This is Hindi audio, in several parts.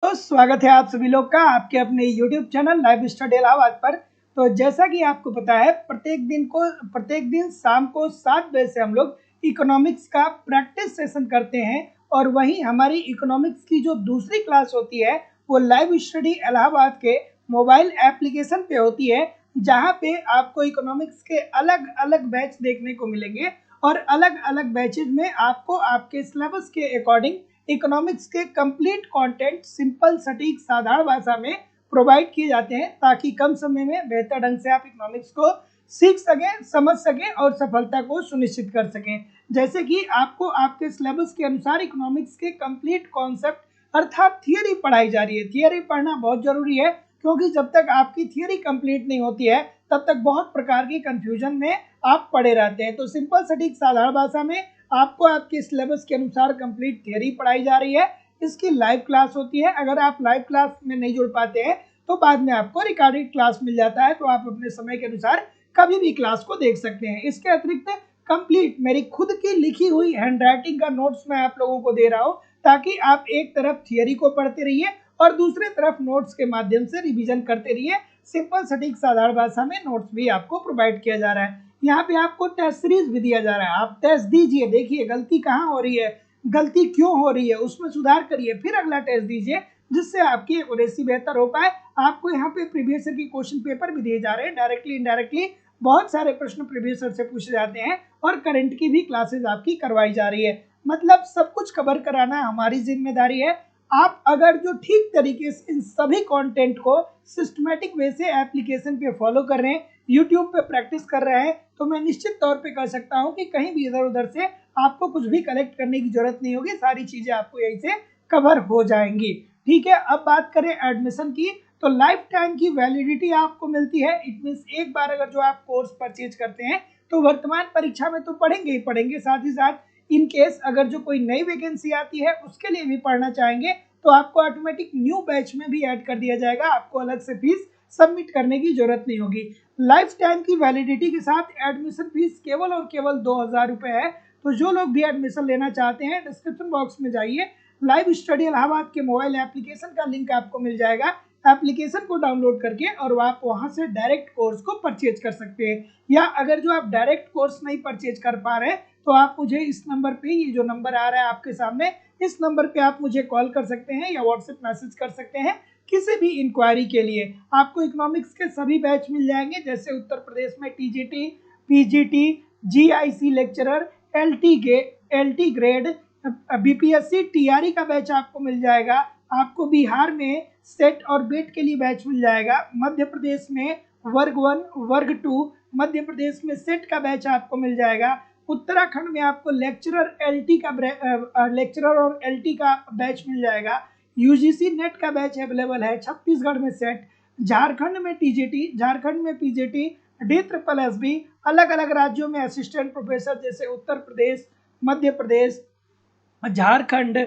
तो स्वागत है आप सभी लोग का आपके अपने YouTube channel live study Allahabad पर। तो जैसा कि आपको पता है प्रत्येक दिन शाम को 7 बजे से हम लोग इकोनॉमिक्स का प्रैक्टिस सेशन करते हैं और वहीं हमारी इकोनॉमिक्स की जो दूसरी क्लास होती है वो लाइव स्टडी इलाहाबाद के मोबाइल एप्लीकेशन पे होती है, जहाँ पे आपको इकोनॉमिक्स के अलग अलग बैच देखने को मिलेंगे और अलग अलग बैचेज में आपको आपके सिलेबस के अकॉर्डिंग इकोनॉमिक्स के कंप्लीट कंटेंट सिंपल सटीक साधारण भाषा में प्रोवाइड किए जाते हैं, ताकि कम समय में बेहतर ढंग से आप इकोनॉमिक्स को सीख सकें, समझ सकें और सफलता को सुनिश्चित कर सकें। जैसे कि आपको आपके सिलेबस के अनुसार इकोनॉमिक्स के कंप्लीट कॉन्सेप्ट अर्थात थियरी पढ़ाई जा रही है। थियरी पढ़ना बहुत जरूरी है, क्योंकि जब तक आपकी थियरी कंप्लीट नहीं होती है तब तक बहुत प्रकार की कंफ्यूजन में आप पड़े रहते हैं। तो सिंपल सटीक साधारण भाषा में आपको आपके सिलेबस के अनुसार कंप्लीट थियरी पढ़ाई जा रही है। इसकी लाइव क्लास होती है। अगर आप लाइव क्लास में नहीं जुड़ पाते हैं तो बाद में आपको रिकॉर्डेड क्लास मिल जाता है, तो आप अपने समय के अनुसार कभी भी क्लास को देख सकते हैं। इसके अतिरिक्त कंप्लीट मेरी खुद की लिखी हुई हैंडराइटिंग का नोट्स मैं आप लोगों को दे रहा हूँ, ताकि आप एक तरफ थियरी को पढ़ते रहिए और दूसरी तरफ नोट्स के माध्यम से रिवीजन करते रहिए। सिंपल सटीक साधारण भाषा में नोट्स भी आपको प्रोवाइड किया जा रहा है। यहाँ पे आपको टेस्ट सीरीज भी दिया जा रहा है। आप टेस्ट दीजिए, देखिए गलती कहाँ हो रही है, गलती क्यों हो रही है, उसमें सुधार करिए, फिर अगला टेस्ट दीजिए, जिससे आपकी एक्यूरेसी बेहतर हो पाए। आपको यहाँ पे प्रीवियस ईयर की क्वेश्चन पेपर भी दिए जा रहे हैं, डायरेक्टली इनडायरेक्टली बहुत सारे प्रश्न प्रीवियस ईयर से पूछे जाते हैं और करंट की भी क्लासेज आपकी करवाई जा रही है। मतलब सब कुछ कवर कराना हमारी जिम्मेदारी है। आप अगर जो ठीक तरीके से इन सभी कंटेंट को सिस्टमेटिक वे से एप्लीकेशन पे फॉलो कर रहे हैं, यूट्यूब पे प्रैक्टिस कर रहे हैं, तो मैं निश्चित तौर पे कह सकता हूँ कि कहीं भी इधर उधर से आपको कुछ भी कलेक्ट करने की जरूरत नहीं होगी। सारी चीजें आपको यहीं से कवर हो जाएंगी। ठीक है, अब बात करें एडमिशन की, तो लाइफ टाइम की वैलिडिटी आपको मिलती है। इट मीन्स एक बार अगर जो आप कोर्स परचेज करते हैं तो वर्तमान परीक्षा में तो पढ़ेंगे ही पढ़ेंगे, साथ ही साथ इन केस अगर जो कोई नई वैकेंसी आती है उसके लिए भी पढ़ना चाहेंगे तो आपको ऑटोमेटिक न्यू बैच में भी ऐड कर दिया जाएगा। आपको अलग से फीस सबमिट करने की जरूरत नहीं होगी। लाइफ टाइम की वैलिडिटी के साथ एडमिशन फीस केवल और केवल 2000 रुपये है। तो जो लोग भी एडमिशन लेना चाहते हैं डिस्क्रिप्शन बॉक्स में जाइए, लाइव स्टडी इलाहाबाद के मोबाइल एप्लीकेशन का लिंक आपको मिल जाएगा। एप्लीकेशन को डाउनलोड करके और आप वहां से डायरेक्ट कोर्स को परचेज कर सकते हैं। या अगर जो आप डायरेक्ट कोर्स नहीं परचेज कर पा रहे हैं तो आप मुझे इस नंबर पे, ये जो नंबर आ रहा है आपके सामने, इस नंबर पे आप मुझे कॉल कर सकते हैं या व्हाट्सएप मैसेज कर सकते हैं किसी भी इंक्वायरी के लिए। आपको इकोनॉमिक्स के सभी बैच मिल जाएंगे, जैसे उत्तर प्रदेश में TGT, PGT, GIC lecturer, LT grade, BPSC, TRE का बैच आपको मिल जाएगा। आपको बिहार में सेट और बेट के लिए बैच मिल जाएगा। मध्य प्रदेश में वर्ग 1, वर्ग 2, मध्य प्रदेश में सेट का बैच आपको मिल जाएगा। उत्तराखंड में आपको लेक्चरर और एलटी का बैच मिल जाएगा। यूजीसी नेट का बैच अवेलेबल है। छत्तीसगढ़ में सेट, झारखंड में टीजीटी, झारखंड में पीजीटी, DSSB, अलग अलग राज्यों में असिस्टेंट प्रोफेसर जैसे उत्तर प्रदेश, मध्य प्रदेश, झारखंड,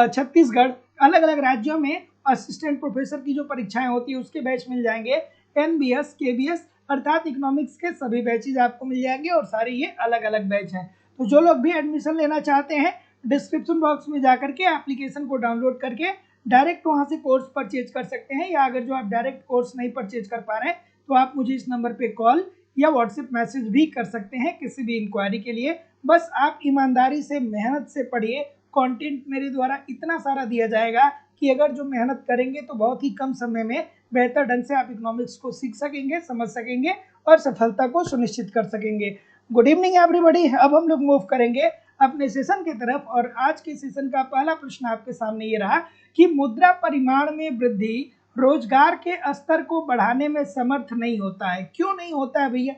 छत्तीसगढ़, अलग अलग राज्यों में असिस्टेंट प्रोफेसर की जो परीक्षाएं होती है उसके बैच मिल जाएंगे। एनबीएस, केबीएस अर्थात इकोनॉमिक्स के सभी बैचेज आपको मिल जाएंगे और सारे ये अलग अलग बैच हैं। तो जो लोग भी एडमिशन लेना चाहते हैं डिस्क्रिप्शन बॉक्स में जाकर के एप्लीकेशन को डाउनलोड करके डायरेक्ट वहां से कोर्स परचेज कर सकते हैं। या अगर जो आप डायरेक्ट कोर्स नहीं परचेज कर पा रहे हैं तो आप मुझे इस नंबर पे कॉल या व्हाट्सएप मैसेज भी कर सकते हैं किसी भी इंक्वायरी के लिए। बस आप ईमानदारी से मेहनत से पढ़िए। कंटेंट मेरे द्वारा इतना सारा दिया जाएगा कि अगर जो मेहनत करेंगे तो बहुत ही कम समय में बेहतर ढंग से आप इकोनॉमिक्स को सीख सकेंगे, समझ सकेंगे और सफलता को सुनिश्चित कर सकेंगे। Good evening everybody. अब हम लोग मूव करेंगे अपने सेशन की तरफ और आज के सेशन का पहला प्रश्न आपके सामने ये रहा कि मुद्रा परिमाण में वृद्धि रोजगार के स्तर को बढ़ाने में समर्थ नहीं होता है। क्यों नहीं होता है भैया?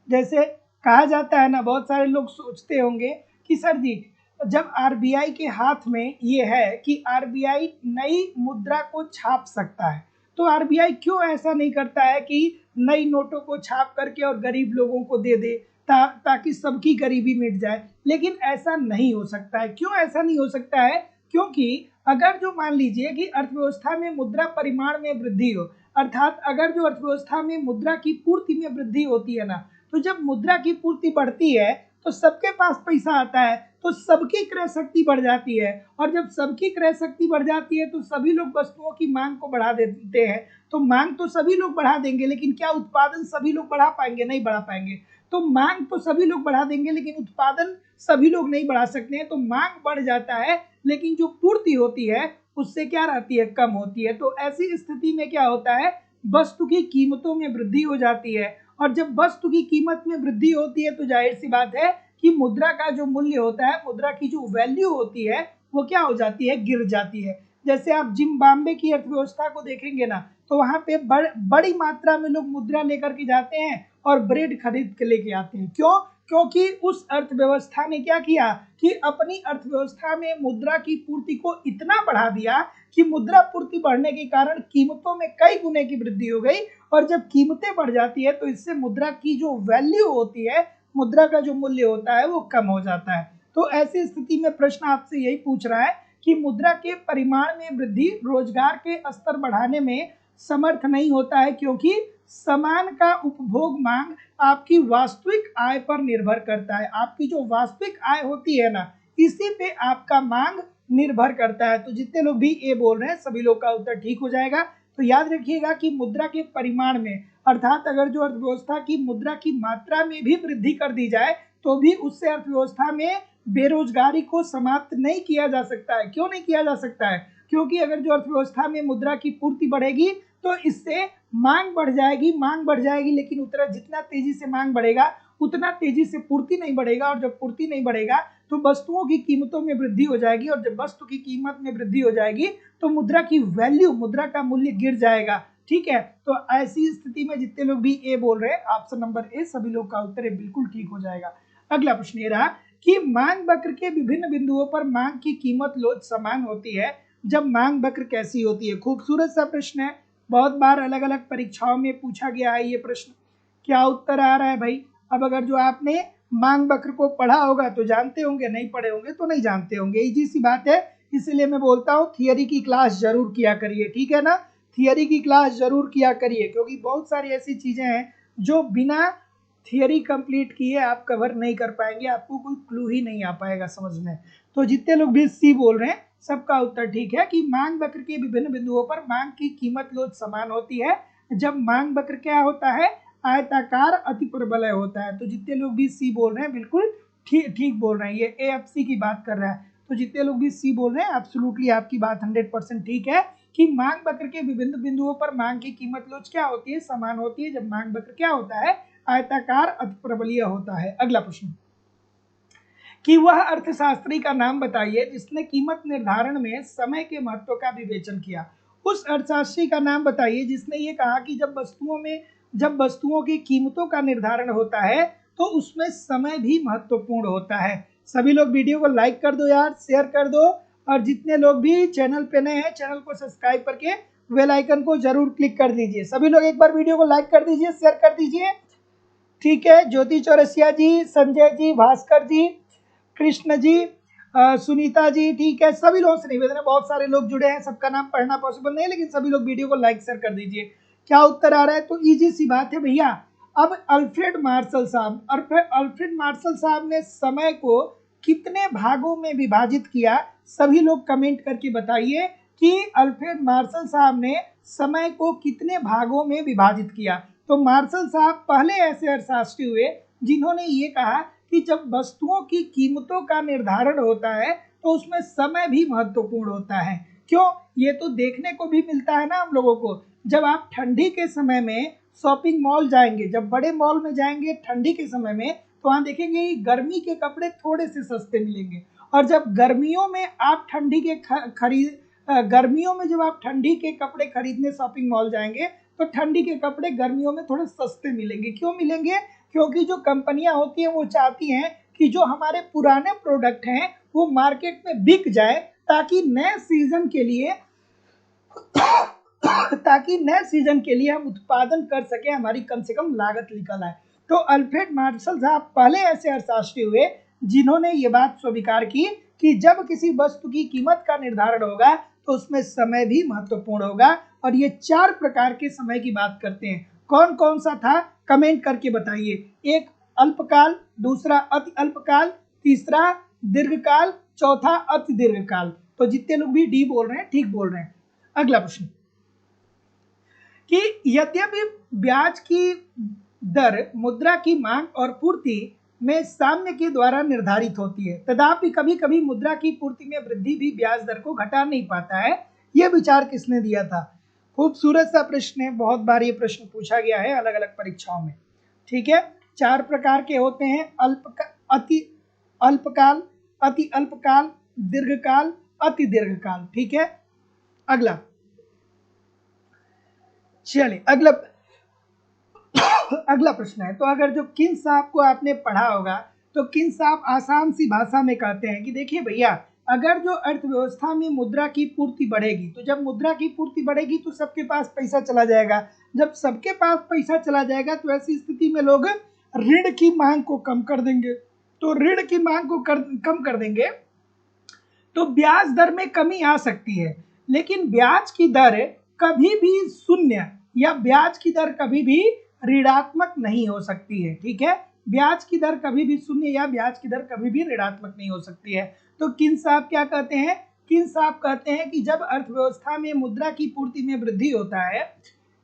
जैसे कहा जाता है ना, बहुत सारे लोग सोचते होंगे कि सर जी जब आरबीआई के हाथ में ये है कि आरबीआई नई मुद्रा को छाप सकता है, तो आरबीआई क्यों ऐसा नहीं करता है कि नई नोटों को छाप करके और गरीब लोगों को दे दे ताकि सबकी गरीबी मिट जाए। लेकिन ऐसा नहीं हो सकता है। क्यों ऐसा नहीं हो सकता है? क्योंकि अगर जो मान लीजिए कि अर्थव्यवस्था में मुद्रा परिमाण में वृद्धि हो, अर्थात अगर जो अर्थव्यवस्था में मुद्रा की पूर्ति में वृद्धि होती है ना, तो जब मुद्रा की पूर्ति बढ़ती है तो सबके पास पैसा आता है। तो सबकी क्रय शक्ति बढ़ जाती है, और जब सबकी क्रय शक्ति बढ़ जाती है तो सभी लोग वस्तुओं की मांग को बढ़ा देते हैं। तो मांग तो सभी लोग बढ़ा देंगे, लेकिन क्या उत्पादन सभी लोग बढ़ा पाएंगे? नहीं बढ़ा पाएंगे। तो मांग तो सभी लोग बढ़ा देंगे, लेकिन उत्पादन सभी लोग नहीं बढ़ा सकते हैं। तो मांग बढ़ जाता है, लेकिन जो पूर्ति होती है उससे क्या रहती है? कम होती है। तो ऐसी स्थिति में क्या होता है? वस्तु की कीमतों में वृद्धि हो जाती है, और जब वस्तु की कीमत में वृद्धि होती है तो जाहिर सी बात है कि मुद्रा का जो मूल्य होता है, मुद्रा की जो वैल्यू होती है वो क्या हो जाती है? गिर जाती है। जैसे आप जिम्बाब्वे की अर्थव्यवस्था को देखेंगे ना, तो वहां पे बड़ी मात्रा में लोग मुद्रा लेकर के जाते हैं और ब्रेड खरीद के लेके आते हैं। क्यों? क्योंकि उस अर्थव्यवस्था ने क्या किया कि अपनी अर्थव्यवस्था में मुद्रा की पूर्ति को इतना बढ़ा दिया कि मुद्रा पूर्ति बढ़ने के कारण कीमतों में कई गुने की वृद्धि हो गई, और जब कीमतें बढ़ जाती है तो इससे मुद्रा की जो वैल्यू होती है, मुद्रा का जो मूल्य होता है वो कम हो जाता है। तो ऐसी स्थिति में प्रश्न आपसे यही पूछ रहा है कि मुद्रा के परिमाण में वृद्धि रोजगार के स्तर बढ़ाने में समर्थ नहीं होता है, क्योंकि सामान का उपभोग मांग आपकी वास्तविक आय पर निर्भर करता है। आपकी जो वास्तविक आय होती है ना, इसी पे आपका मांग निर्भर करता है। तो जितने लोग भी ए बोल रहे हैं सभी लोग का उत्तर ठीक हो जाएगा। तो याद रखिएगा कि मुद्रा के परिमाण में, अर्थात अगर जो अर्थव्यवस्था की मुद्रा की मात्रा में भी वृद्धि कर दी जाए तो भी उससे अर्थव्यवस्था में बेरोजगारी को समाप्त नहीं किया जा सकता है। क्यों नहीं किया जा सकता है? क्योंकि अगर जो अर्थव्यवस्था में मुद्रा की पूर्ति बढ़ेगी तो इससे मांग बढ़ जाएगी, लेकिन उतना जितना तेजी से मांग बढ़ेगा उतना तेजी से पूर्ति नहीं बढ़ेगा, और जब पूर्ति नहीं बढ़ेगा तो वस्तुओं की कीमतों में वृद्धि हो जाएगी, और जब वस्तु की कीमत में वृद्धि हो जाएगी तो मुद्रा की वैल्यू, मुद्रा का मूल्य गिर जाएगा। ठीक है, तो ऐसी स्थिति में जितने लोग भी ए बोल रहे हैं, ऑप्शन नंबर ए सभी लोग का उत्तर बिल्कुल ठीक हो जाएगा। अगला प्रश्न ये रहा कि मांग वक्र के विभिन्न बिंदुओं पर मांग की कीमत लोच समान होती है जब मांग वक्र कैसी होती है? खूबसूरत सा प्रश्न है, बहुत बार अलग अलग परीक्षाओं में पूछा गया है ये प्रश्न। क्या उत्तर आ रहा है भाई? अब अगर जो आपने मांग वक्र को पढ़ा होगा तो जानते होंगे, नहीं पढ़े होंगे तो नहीं जानते होंगे, इजी सी बात है। इसलिए मैं बोलता हूँ थियरी की क्लास जरूर किया करिए, ठीक है ना? थियरी की क्लास जरूर किया करिए, क्योंकि बहुत सारी ऐसी चीजें हैं जो बिना थियरी कंप्लीट किए आप कवर नहीं कर पाएंगे, आपको कोई क्लू ही नहीं आ पाएगा समझ में। तो जितने लोग भी सी बोल रहे हैं सबका उत्तर ठीक है कि मांग वक्र के विभिन्न बिंदुओं पर मांग की कीमत लोच समान होती है जब मांग वक्र क्या होता है? आयताकार अतिप्रबलय होता है। तो जितने लोग भी सी बोल रहे हैं बिल्कुल ठीक बोल रहे हैं, ये एएफसी की बात कर रहा है। तो जितने लोग भी सी बोल रहे हैं एब्सोल्युटली आपकी बात 100% ठीक है कि मांग वक्र के विभिन्न बिंदुओं पर मांग की कीमत लोच क्या होती है? समान होती है जब मांग वक्र क्या होता है? आयताकार अतिप्रबलीय होता है। अगला प्रश्न कि वह अर्थशास्त्री का नाम बताइए जिसने कीमत निर्धारण में समय के महत्व का विवेचन किया। उस अर्थशास्त्री का नाम बताइए जिसने ये कहा कि जब वस्तुओं की कीमतों का निर्धारण होता है तो उसमें समय भी महत्वपूर्ण होता है। सभी लोग वीडियो को लाइक कर दो यार, शेयर कर दो, और जितने लोग भी चैनल पे नए हैं चैनल को सब्सक्राइब करके बेल आइकन को जरूर क्लिक कर दीजिए। सभी लोग एक बार वीडियो को लाइक कर दीजिए, शेयर कर दीजिए, ठीक है? ज्योति चौरसिया जी, संजय जी, भास्कर जी, कृष्ण जी, सुनीता जी, ठीक है? सभी लोगों से निवेदन है, बहुत सारे लोग जुड़े हैं, सबका नाम पढ़ना पॉसिबल नहीं है, लेकिन सभी लोग वीडियो को लाइक शेयर कर दीजिए। क्या उत्तर आ रहा है? तो इजी सी बात है भैया। अब अल्फ्रेड मार्शल साहब ने समय को कितने भागों में विभाजित किया? सभी लोग कमेंट करके बताइए कि अल्फ्रेड मार्शल साहब ने समय को कितने भागों में विभाजित किया। तो मार्शल साहब पहले ऐसे अर्थशास्त्री हुए जिन्होंने ये कहा कि जब वस्तुओं की कीमतों का निर्धारण होता है तो उसमें समय भी महत्वपूर्ण होता है। क्यों? ये तो देखने को भी मिलता है ना हम लोगों को। जब आप ठंडी के समय में शॉपिंग मॉल जाएंगे, जब बड़े मॉल में जाएंगे ठंडी के समय में, तो वहाँ देखेंगे कि गर्मी के कपड़े थोड़े से सस्ते मिलेंगे, और जब गर्मियों में आप जब आप ठंडी के कपड़े खरीदने शॉपिंग मॉल जाएंगे तो ठंडी के कपड़े गर्मियों में थोड़े सस्ते मिलेंगे। क्यों मिलेंगे? क्योंकि जो कंपनियां होती हैं वो चाहती हैं कि जो हमारे पुराने प्रोडक्ट हैं वो मार्केट में बिक जाए, ताकि नए सीजन के लिए हम उत्पादन कर सके, हमारी कम से कम लागत निकल आए। तो अल्फ्रेड मार्शल साहब पहले ऐसे अर्थशास्त्री हुए जिन्होंने ये बात स्वीकार की कि जब किसी वस्तु की कीमत का निर्धारण होगा तो उसमें समय भी महत्वपूर्ण होगा। और ये 4 प्रकार के समय की बात करते हैं। कौन कौन सा था? कमेंट करके बताइए। एक अल्पकाल, दूसरा अति अल्पकाल, तीसरा दीर्घकाल, चौथा अति दीर्घकाल। तो जितने लोग भी डी बोल रहे हैं ठीक बोल रहे हैं। अगला प्रश्न कि यद्यपि ब्याज की दर मुद्रा की मांग और पूर्ति में साम्य के द्वारा निर्धारित होती है, तथापि कभी कभी मुद्रा की पूर्ति में वृद्धि भी ब्याज दर को घटा नहीं पाता है। यह विचार किसने दिया था? खूबसूरत सा प्रश्न है, बहुत बार ये प्रश्न पूछा गया है अलग अलग परीक्षाओं में। ठीक है, 4 प्रकार के होते हैं, अति अल्पकाल, अति अल्पकाल, दीर्घकाल, अति दीर्घकाल। ठीक है, अगला चलिए अगला प्रश्न है। तो अगर जो किन साहब को आपने पढ़ा होगा तो किन साहब आसान सी भाषा में कहते हैं कि देखिए भैया, अगर जो अर्थव्यवस्था में मुद्रा की पूर्ति बढ़ेगी, तो जब मुद्रा की पूर्ति बढ़ेगी तो सबके पास पैसा चला जाएगा। जब सबके पास पैसा चला जाएगा तो ऐसी स्थिति में लोग ऋण की मांग को कम कर देंगे। तो ऋण की मांग को कम कर देंगे तो ब्याज दर में कमी आ सकती है, लेकिन ब्याज की दर कभी भी शून्य या ब्याज की दर कभी भी ऋणात्मक नहीं हो सकती है। ठीक है, ब्याज की दर कभी भी शून्य या ब्याज की दर कभी भी ऋणात्मक नहीं हो सकती है। तो किन साहब क्या कहते हैं? किन साहब कहते हैं कि जब अर्थव्यवस्था में मुद्रा की पूर्ति में वृद्धि होता है,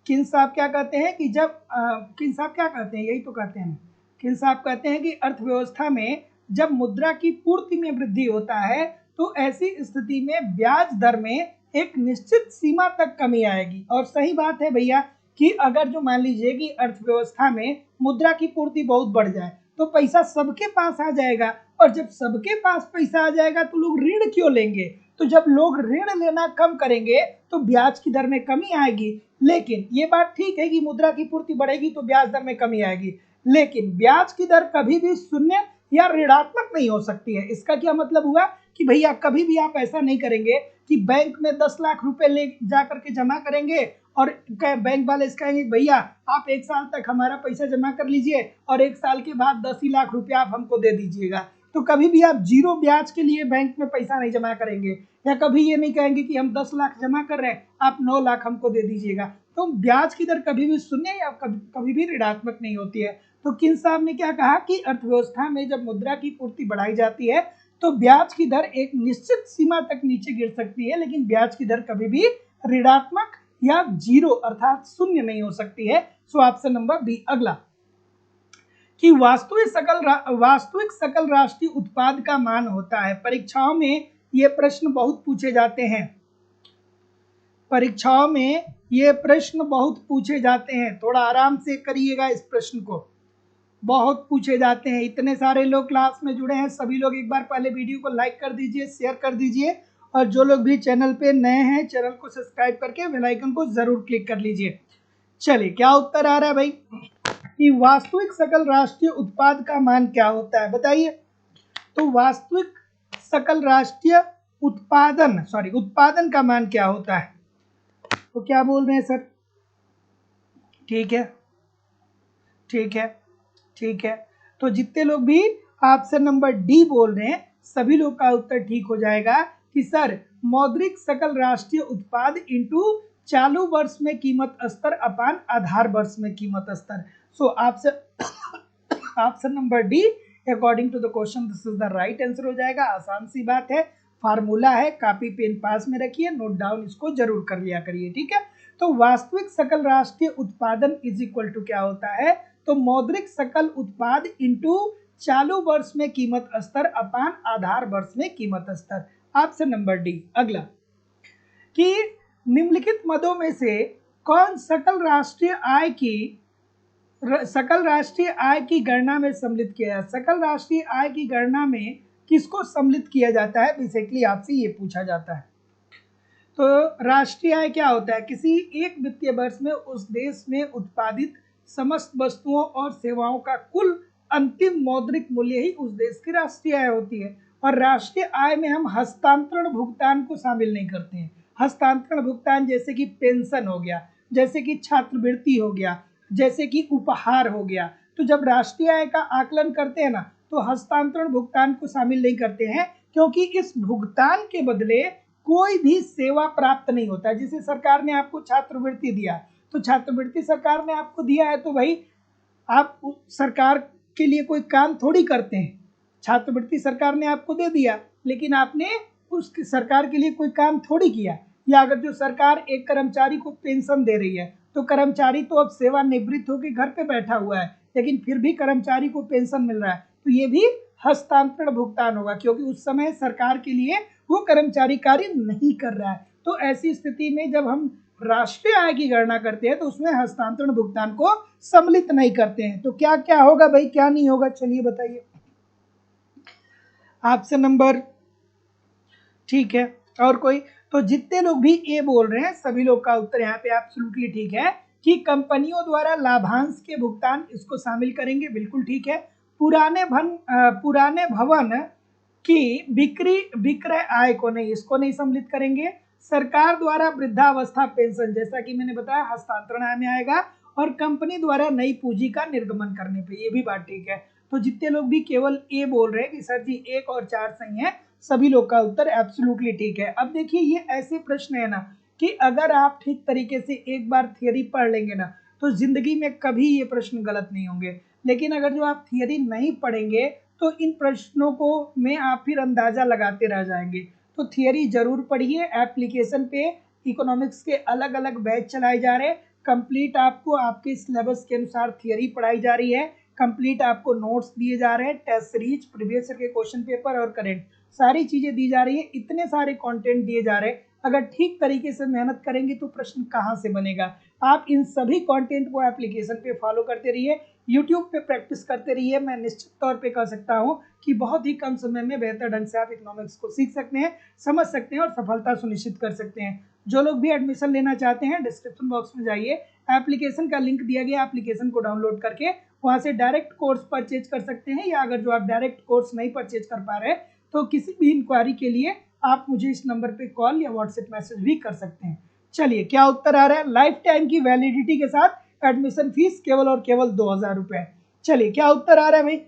किन साहब क्या कहते हैं कि जब किन साहब क्या कहते हैं, यही तो कहते हैं, किन साहब कहते हैं कि अर्थव्यवस्था में जब मुद्रा की पूर्ति में वृद्धि होता है तो ऐसी स्थिति में ब्याज दर में एक निश्चित सीमा तक कमी आएगी। और सही बात है भैया कि अगर जो मान लीजिए कि अर्थव्यवस्था में मुद्रा की पूर्ति बहुत बढ़ जाए तो पैसा सबके पास आ जाएगा, और जब सबके पास पैसा आ जाएगा तो लोग ऋण क्यों लेंगे? तो जब लोग ऋण लेना कम करेंगे तो ब्याज की दर में कमी आएगी। लेकिन ये बात ठीक है कि मुद्रा की पूर्ति बढ़ेगी तो ब्याज दर में कमी आएगी, लेकिन ब्याज की दर कभी भी शून्य या ऋणात्मक नहीं हो सकती है। इसका क्या मतलब हुआ कि भैया कभी भी आप ऐसा नहीं करेंगे कि बैंक में 10 लाख रुपए ले जा करके जमा करेंगे और बैंक वाले कहेंगे भैया आप 1 साल तक हमारा पैसा जमा कर लीजिए और 1 साल के बाद 10 ही लाख रुपया आप हमको दे दीजिएगा। तो कभी भी आप 0 ब्याज के लिए बैंक में पैसा नहीं जमा करेंगे, या कभी ये नहीं कहेंगे कि हम 10 लाख जमा कर रहे हैं आप 9 लाख हमको दे दीजिएगा। तो ब्याज की दर कभी भी शून्य या कभी भी ऋणात्मक नहीं होती है। तो किन साहब ने क्या कहा कि अर्थव्यवस्था में जब मुद्रा की पूर्ति बढ़ाई जाती है तो ब्याज की दर एक निश्चित सीमा तक नीचे गिर सकती है, लेकिन ब्याज की दर कभी भी ऋणात्मक या 0 अर्थात शून्य नहीं हो सकती है। So option number B. अगला कि वास्तविक सकल राष्ट्रीय उत्पाद का मान होता है। परीक्षाओं में ये प्रश्न बहुत पूछे जाते हैं, परीक्षाओं में ये प्रश्न बहुत पूछे जाते हैं। थोड़ा आराम से करिएगा इस प्रश्न को, बहुत पूछे जाते हैं। इतने सारे लोग क्लास में जुड़े हैं, सभी लोग एक बार पहले वीडियो को लाइक कर दीजिए, शेयर कर दीजिए, और जो लोग भी चैनल पे नए हैं चैनल को सब्सक्राइब करके बेल आइकन को जरूर क्लिक कर लीजिए। चलिए क्या उत्तर आ रहा है भाई कि वास्तविक सकल राष्ट्रीय उत्पाद का मान क्या होता है, बताइए। तो वास्तविक सकल राष्ट्रीय उत्पादन का मान क्या होता है? तो क्या बोल रहे हैं सर? ठीक है ठीक है ठीक है, तो जितने लोग भी ऑप्शन नंबर डी बोल रहे हैं सभी लोग का उत्तर ठीक हो जाएगा कि सर मौद्रिक सकल राष्ट्रीय उत्पाद इंटू चालू वर्ष में कीमत स्तर अपान आधार वर्ष में कीमत स्तर। So option number D according to the question this is the right answer हो जाएगा। आसान सी बात है, फार्मूला है, कॉपी पेन पास में रखिए, नोट डाउन इसको जरूर कर लिया करिए। ठीक है, तो वास्तविक सकल राष्ट्रीय उत्पादन इज इक्वल टू क्या होता है? तो मौद्रिक सकल उत्पाद इंटू चालू वर्ष में कीमत स्तर अपान आधार वर्ष में कीमत स्तर। Option number D. अगला कि निम्नलिखित मदों में से कौन सकल राष्ट्रीय आय की गणना में सम्मिलित किया जाता है? सकल राष्ट्रीय आय की गणना में किसको सम्मिलित किया जाता है? बेसिकली आपसे ये पूछा जाता है। तो राष्ट्रीय आय क्या होता है? किसी एक वित्तीय वर्ष में उस देश में उत्पादित समस्त वस्तुओं और सेवाओं का कुल अंतिम मौद्रिक मूल्य ही उस देश की राष्ट्रीय आय होती है। और राष्ट्रीय आय में हम हस्तांतरण भुगतान को शामिल नहीं करते हैं। हस्तांतरण भुगतान जैसे कि पेंशन हो गया, जैसे कि छात्रवृत्ति हो गया, जैसे कि उपहार हो गया, तो जब राष्ट्रीय आय का आकलन करते हैं ना तो हस्तांतरण भुगतान को शामिल नहीं करते हैं, क्योंकि इस भुगतान के बदले कोई भी सेवा प्राप्त नहीं होता। जैसे सरकार ने आपको छात्रवृत्ति दिया, तो छात्रवृत्ति सरकार ने आपको दिया है तो भाई आप सरकार के लिए कोई काम थोड़ी करते हैं, छात्रवृत्ति सरकार ने आपको दे दिया, लेकिन आपने उस सरकार के लिए कोई काम थोड़ी किया। या अगर जो सरकार एक कर्मचारी को पेंशन दे रही है, तो कर्मचारी तो अब सेवानिवृत्त होकर घर पे बैठा हुआ है, लेकिन फिर भी कर्मचारी को पेंशन मिल रहा है, तो ये भी हस्तांतरण भुगतान होगा, क्योंकि उस समय सरकार के लिए वो कर्मचारी कार्य नहीं कर रहा है। तो ऐसी स्थिति में जब हम राष्ट्रीय आय की गणना करते हैं तो उसमें हस्तांतरण भुगतान को सम्मिलित नहीं करते हैं। तो क्या क्या होगा भाई, क्या नहीं होगा, चलिए बताइए। ऑप्शन नंबर, ठीक है, और कोई? तो जितने लोग भी ए बोल रहे हैं सभी लोग का उत्तर यहाँ पे एब्सोल्युटली ठीक है कि कंपनियों द्वारा लाभांश के भुगतान इसको शामिल करेंगे, बिल्कुल ठीक है। पुराने भवन की विक्रय आय को नहीं, इसको नहीं सम्मिलित करेंगे। सरकार द्वारा वृद्धावस्था पेंशन, जैसा कि मैंने बताया, हस्तांतरण आय में आएगा। और कंपनी द्वारा नई पूंजी का निर्गमन करने पे, ये भी बात ठीक है। तो जितने लोग भी केवल ए बोल रहे हैं कि सर जी 1 और 4 सही है, सभी लोग का उत्तर एब्सोल्युटली ठीक है। अब देखिए, ये ऐसे प्रश्न है ना कि अगर आप ठीक तरीके से एक बार थियरी पढ़ लेंगे ना, तो जिंदगी में कभी ये प्रश्न गलत नहीं होंगे। लेकिन अगर जो आप थियरी नहीं पढ़ेंगे तो इन प्रश्नों को में आप फिर अंदाजा लगाते रह जाएंगे। तो थियरी जरूर पढ़िए। एप्लीकेशन पे इकोनॉमिक्स के अलग अलग बैच चलाए जा रहे हैं, कंप्लीट आपको आपके सिलेबस के अनुसार थियरी पढ़ाई जा रही है, कंप्लीट आपको नोट्स दिए जा रहे हैं, टेस्ट सीरीज, प्रीवियस ईयर के क्वेश्चन पेपर और करंट, सारी चीजें दी जा रही है। इतने सारे कंटेंट दिए जा रहे हैं, अगर ठीक तरीके से मेहनत करेंगे तो प्रश्न कहाँ से बनेगा। आप इन सभी कंटेंट को एप्लीकेशन पे फॉलो करते रहिए, यूट्यूब पे प्रैक्टिस करते रहिए। मैं निश्चित तौर पे कह सकता हूँ कि बहुत ही कम समय में बेहतर ढंग से आप इकोनॉमिक्स को सीख सकते हैं, समझ सकते हैं और सफलता सुनिश्चित कर सकते हैं। जो लोग भी एडमिशन लेना चाहते हैं, डिस्क्रिप्शन बॉक्स में जाइए, एप्लीकेशन का लिंक दिया गया, एप्लीकेशन को डाउनलोड करके वहाँ से डायरेक्ट कोर्स परचेज कर सकते हैं। या अगर जो आप डायरेक्ट कोर्स नहीं परचेज कर पा रहे तो किसी भी इंक्वायरी के लिए आप मुझे इस नंबर पे कॉल या व्हाट्सएप मैसेज भी कर सकते हैं। चलिए, क्या उत्तर आ रहा है? लाइफ टाइम की वैलिडिटी के साथ एडमिशन फीस केवल और केवल 2000 रुपए। चलिए, क्या उत्तर आ रहा है भाई?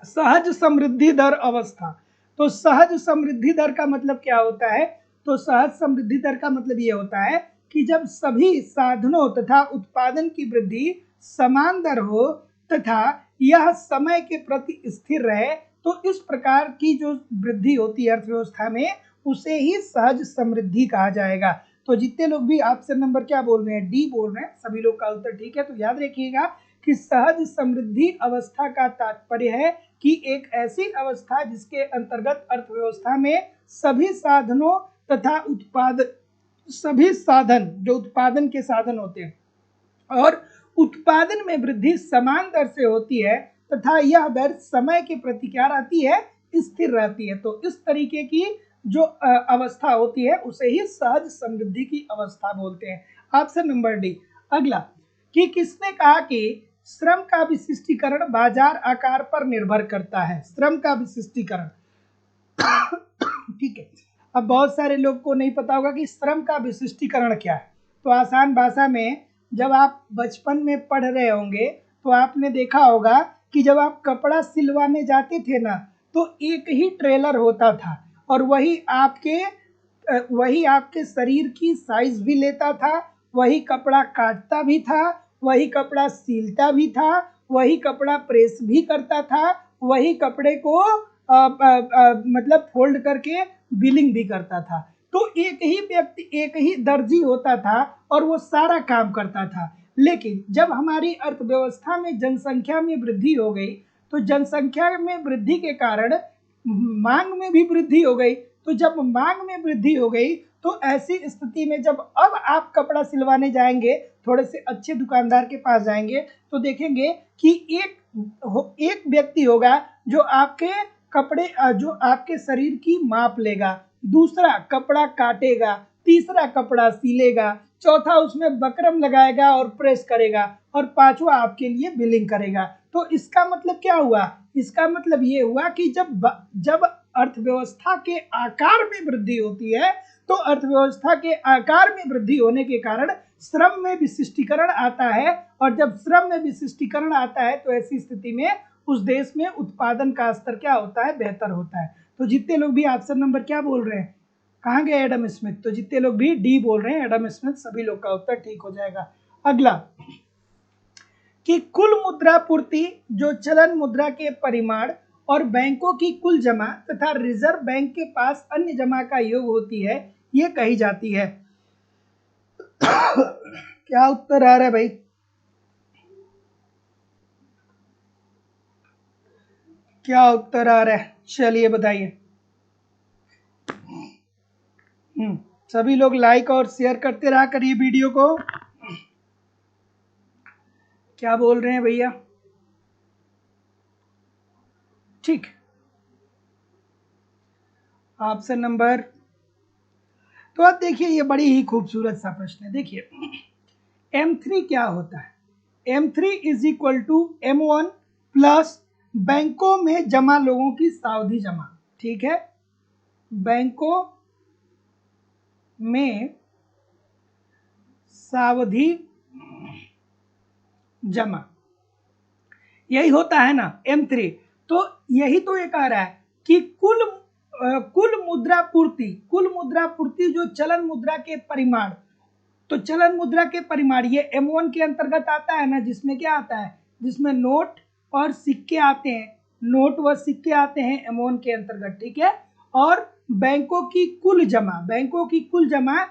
सहज समृद्धि दर अवस्था। तो सहज समृद्धि दर का मतलब क्या होता है? तो सहज समृद्धि दर का मतलब ये होता है कि जब सभी साधनों तथा उत्पादन की वृद्धि समान दर हो तथा यह समय के प्रति स्थिर रहे, तो इस प्रकार की जो वृद्धि होती है अर्थव्यवस्था में, उसे ही सहज समृद्धि कहा जाएगा। तो जितने लोग भी ऑप्शन नंबर क्या बोल रहे हैं, डी बोल रहे हैं, सभी लोग का उत्तर ठीक है। तो याद रखिएगा कि सहज समृद्धि अवस्था का तात्पर्य है कि एक ऐसी अवस्था जिसके अंतर्गत अर्थव्यवस्था में सभी साधनों तथा सभी साधन, जो उत्पादन के साधन होते हैं और उत्पादन में वृद्धि समान दर से होती है तथा यह दर समय के प्रति क्या रहती है, स्थिर रहती है। तो इस तरीके की जो अवस्था होती है उसे ही सहज समृद्धि की अवस्था बोलते हैं। Option number D. अगला, कि किसने कहा कि श्रम का विशिष्टीकरण बाजार आकार पर निर्भर करता है? श्रम का विशिष्टीकरण, ठीक है। अब बहुत सारे लोग को नहीं पता होगा कि श्रम का विशिष्टीकरण क्या है। तो आसान भाषा में, जब आप बचपन में पढ़ रहे होंगे तो आपने देखा होगा कि जब आप कपड़ा सिलवाने जाते थे ना, तो एक ही ट्रेलर होता था और वही आपके शरीर की साइज भी लेता था, वही कपड़ा काटता भी था, वही कपड़ा सिलता भी था, वही कपड़ा प्रेस भी करता था, वही कपड़े को मतलब फोल्ड करके बिलिंग भी करता था। तो एक ही व्यक्ति, एक ही दर्जी होता था और वो सारा काम करता था। लेकिन जब हमारी अर्थव्यवस्था में जनसंख्या में वृद्धि हो गई, तो जनसंख्या में वृद्धि के कारण मांग में भी वृद्धि हो गई। तो जब मांग में वृद्धि हो गई, तो ऐसी स्थिति में जब अब आप कपड़ा सिलवाने जाएंगे, थोड़े से अच्छे दुकानदार के पास जाएंगे, तो देखेंगे कि एक व्यक्ति होगा जो आपके कपड़े, जो आपके शरीर की माप लेगा, दूसरा कपड़ा काटेगा, तीसरा कपड़ा सिलेगा, चौथा उसमें बकरम लगाएगा और प्रेस करेगा, और पांचवा आपके लिए बिलिंग करेगा। तो इसका मतलब क्या हुआ? इसका मतलब ये हुआ कि जब अर्थव्यवस्था के आकार में वृद्धि होती है, तो अर्थव्यवस्था के आकार में वृद्धि होने के कारण श्रम में विशिष्टीकरण आता है, और जब श्रम में विशिष्टीकरण आता है तो ऐसी स्थिति में उस देश में उत्पादन का स्तर क्या होता है, बेहतर होता है। तो जितने लोग भी ऑप्शन नंबर क्या बोल रहे हैं, कहाँ गए एडम स्मिथ? तो जितने लोग भी डी बोल रहे हैं एडम स्मिथ, सभी लोग का उत्तर ठीक हो जाएगा। अगला, कि कुल मुद्रा पूर्ति जो चलन मुद्रा के परिमाण और बैंकों की कुल जमा तथा रिजर्व बैंक के पास अन्य जमा का योग होती है, ये कही जाती है। क्या उत्तर आ रहा है भाई? क्या उत्तर आ रहा है? चलिए बताइए। सभी लोग लाइक और शेयर करते रहा करिए वीडियो को। क्या बोल रहे हैं भैया? ठीक, ऑप्शन नंबर, तो अब देखिए ये बड़ी ही खूबसूरत सा प्रश्न है। देखिए M3 क्या होता है? M3 is equal to M1 plus बैंकों में जमा लोगों की सावधि जमा। ठीक है, बैंकों में सावधि जमा, यही होता है ना M3। तो यही तो ये कह रहा है कि कुल मुद्रा पूर्ति जो चलन मुद्रा के परिमाण, तो चलन मुद्रा के परिमाण ये M1 के अंतर्गत आता है ना, जिसमें क्या आता है, जिसमें नोट और सिक्के आते हैं, नोट व सिक्के आते हैं M1 के अंतर्गत। ठीक है, और बैंकों की कुल जमा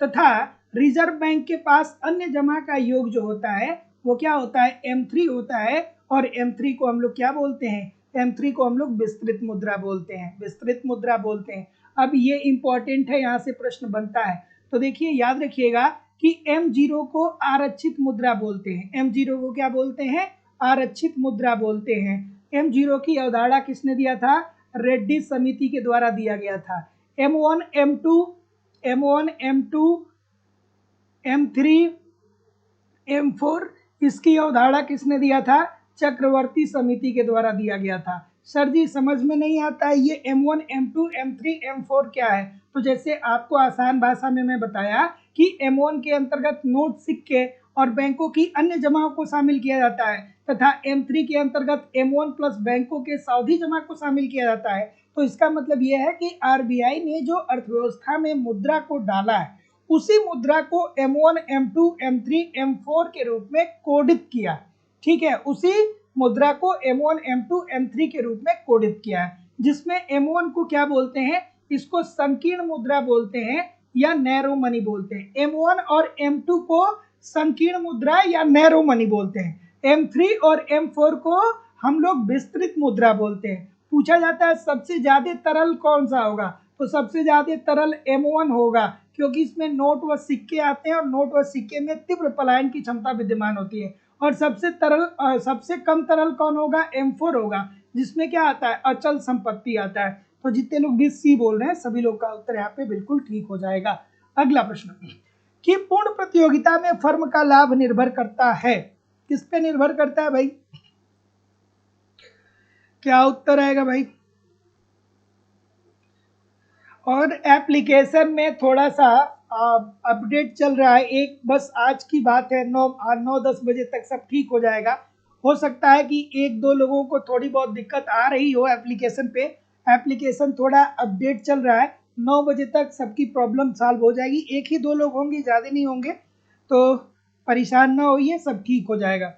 तथा रिजर्व बैंक के पास अन्य जमा का योग जो होता है वो क्या होता है, M3 होता है। और M3 को हम लोग क्या बोलते हैं, M3 को हम लोग विस्तृत मुद्रा बोलते हैं। अब ये इंपॉर्टेंट है, यहाँ से प्रश्न बनता है। तो देखिए याद रखिएगा कि M0 को आरक्षित मुद्रा बोलते हैं। M0 को क्या बोलते हैं? आरक्षित मुद्रा बोलते हैं। M0 की अवधारणा किसने दिया था? रेड्डी समिति के द्वारा दिया गया था। M1, M2, M3, M4 इसकी अवधारणा किसने दिया था? चक्रवर्ती समिति के द्वारा दिया गया था। सर जी समझ में नहीं आता है ये M1, M2, M3, M4 क्या है? तो जैसे आपको आसान भाषा में मैं बताया कि M1 के अंतर्गत नोट, सिक्के और बैंकों की अन्य जमाओं को शामिल किया जाता है, तथा M3 के अंतर्गत M1 प्लस बैंकों के सावधि जमा को शामिल किया जाता है। तो इसका मतलब यह है कि RBI ने जो अर्थव्यवस्था में मुद्रा को डाला है उसी मुद्रा को M1, M2, M3, M4 के रूप में कोडित किया। ठीक है, उसी मुद्रा को M1, M2, M3 के रूप में कोडित किया है, जिसमें M1 को क्या बोलते हैं? इसको संकीर्ण मुद्रा बोलते हैं या नैरो मनी बोलते हैं। M1 और M2 को संकीर्ण मुद्रा या नैरो मनी बोलते हैं। M3 और M4 को हम लोग विस्तृत मुद्रा बोलते हैं। पूछा जाता है सबसे ज्यादा तरल कौन सा होगा, तो सबसे ज्यादा तरल M1 होगा, क्योंकि इसमें नोट व सिक्के आते हैं और नोट व सिक्के में तीव्र पलायन की क्षमता विद्यमान होती है। और सबसे कम तरल कौन होगा? M4 होगा, जिसमें क्या आता है? अचल संपत्ति आता है। तो जितने लोग भी सी बोल रहे हैं सभी लोग का उत्तर यहाँ पे बिल्कुल ठीक हो जाएगा। अगला प्रश्न कि पूर्ण प्रतियोगिता में फर्म का लाभ निर्भर करता है, किस पे निर्भर करता है भाई? क्या उत्तर आएगा भाई? और एप्लीकेशन में थोड़ा सा अपडेट चल रहा है, एक बस आज की बात है, 9-10 बजे तक सब ठीक हो जाएगा। हो सकता है कि एक दो लोगों को थोड़ी बहुत दिक्कत आ रही हो एप्लीकेशन पे, एप्लीकेशन थोड़ा अपडेट चल रहा है, 9 बजे तक सबकी प्रॉब्लम सॉल्व हो जाएगी। एक ही दो लोग होंगे, ज़्यादा नहीं होंगे, तो परेशान ना होइए, सब ठीक हो जाएगा।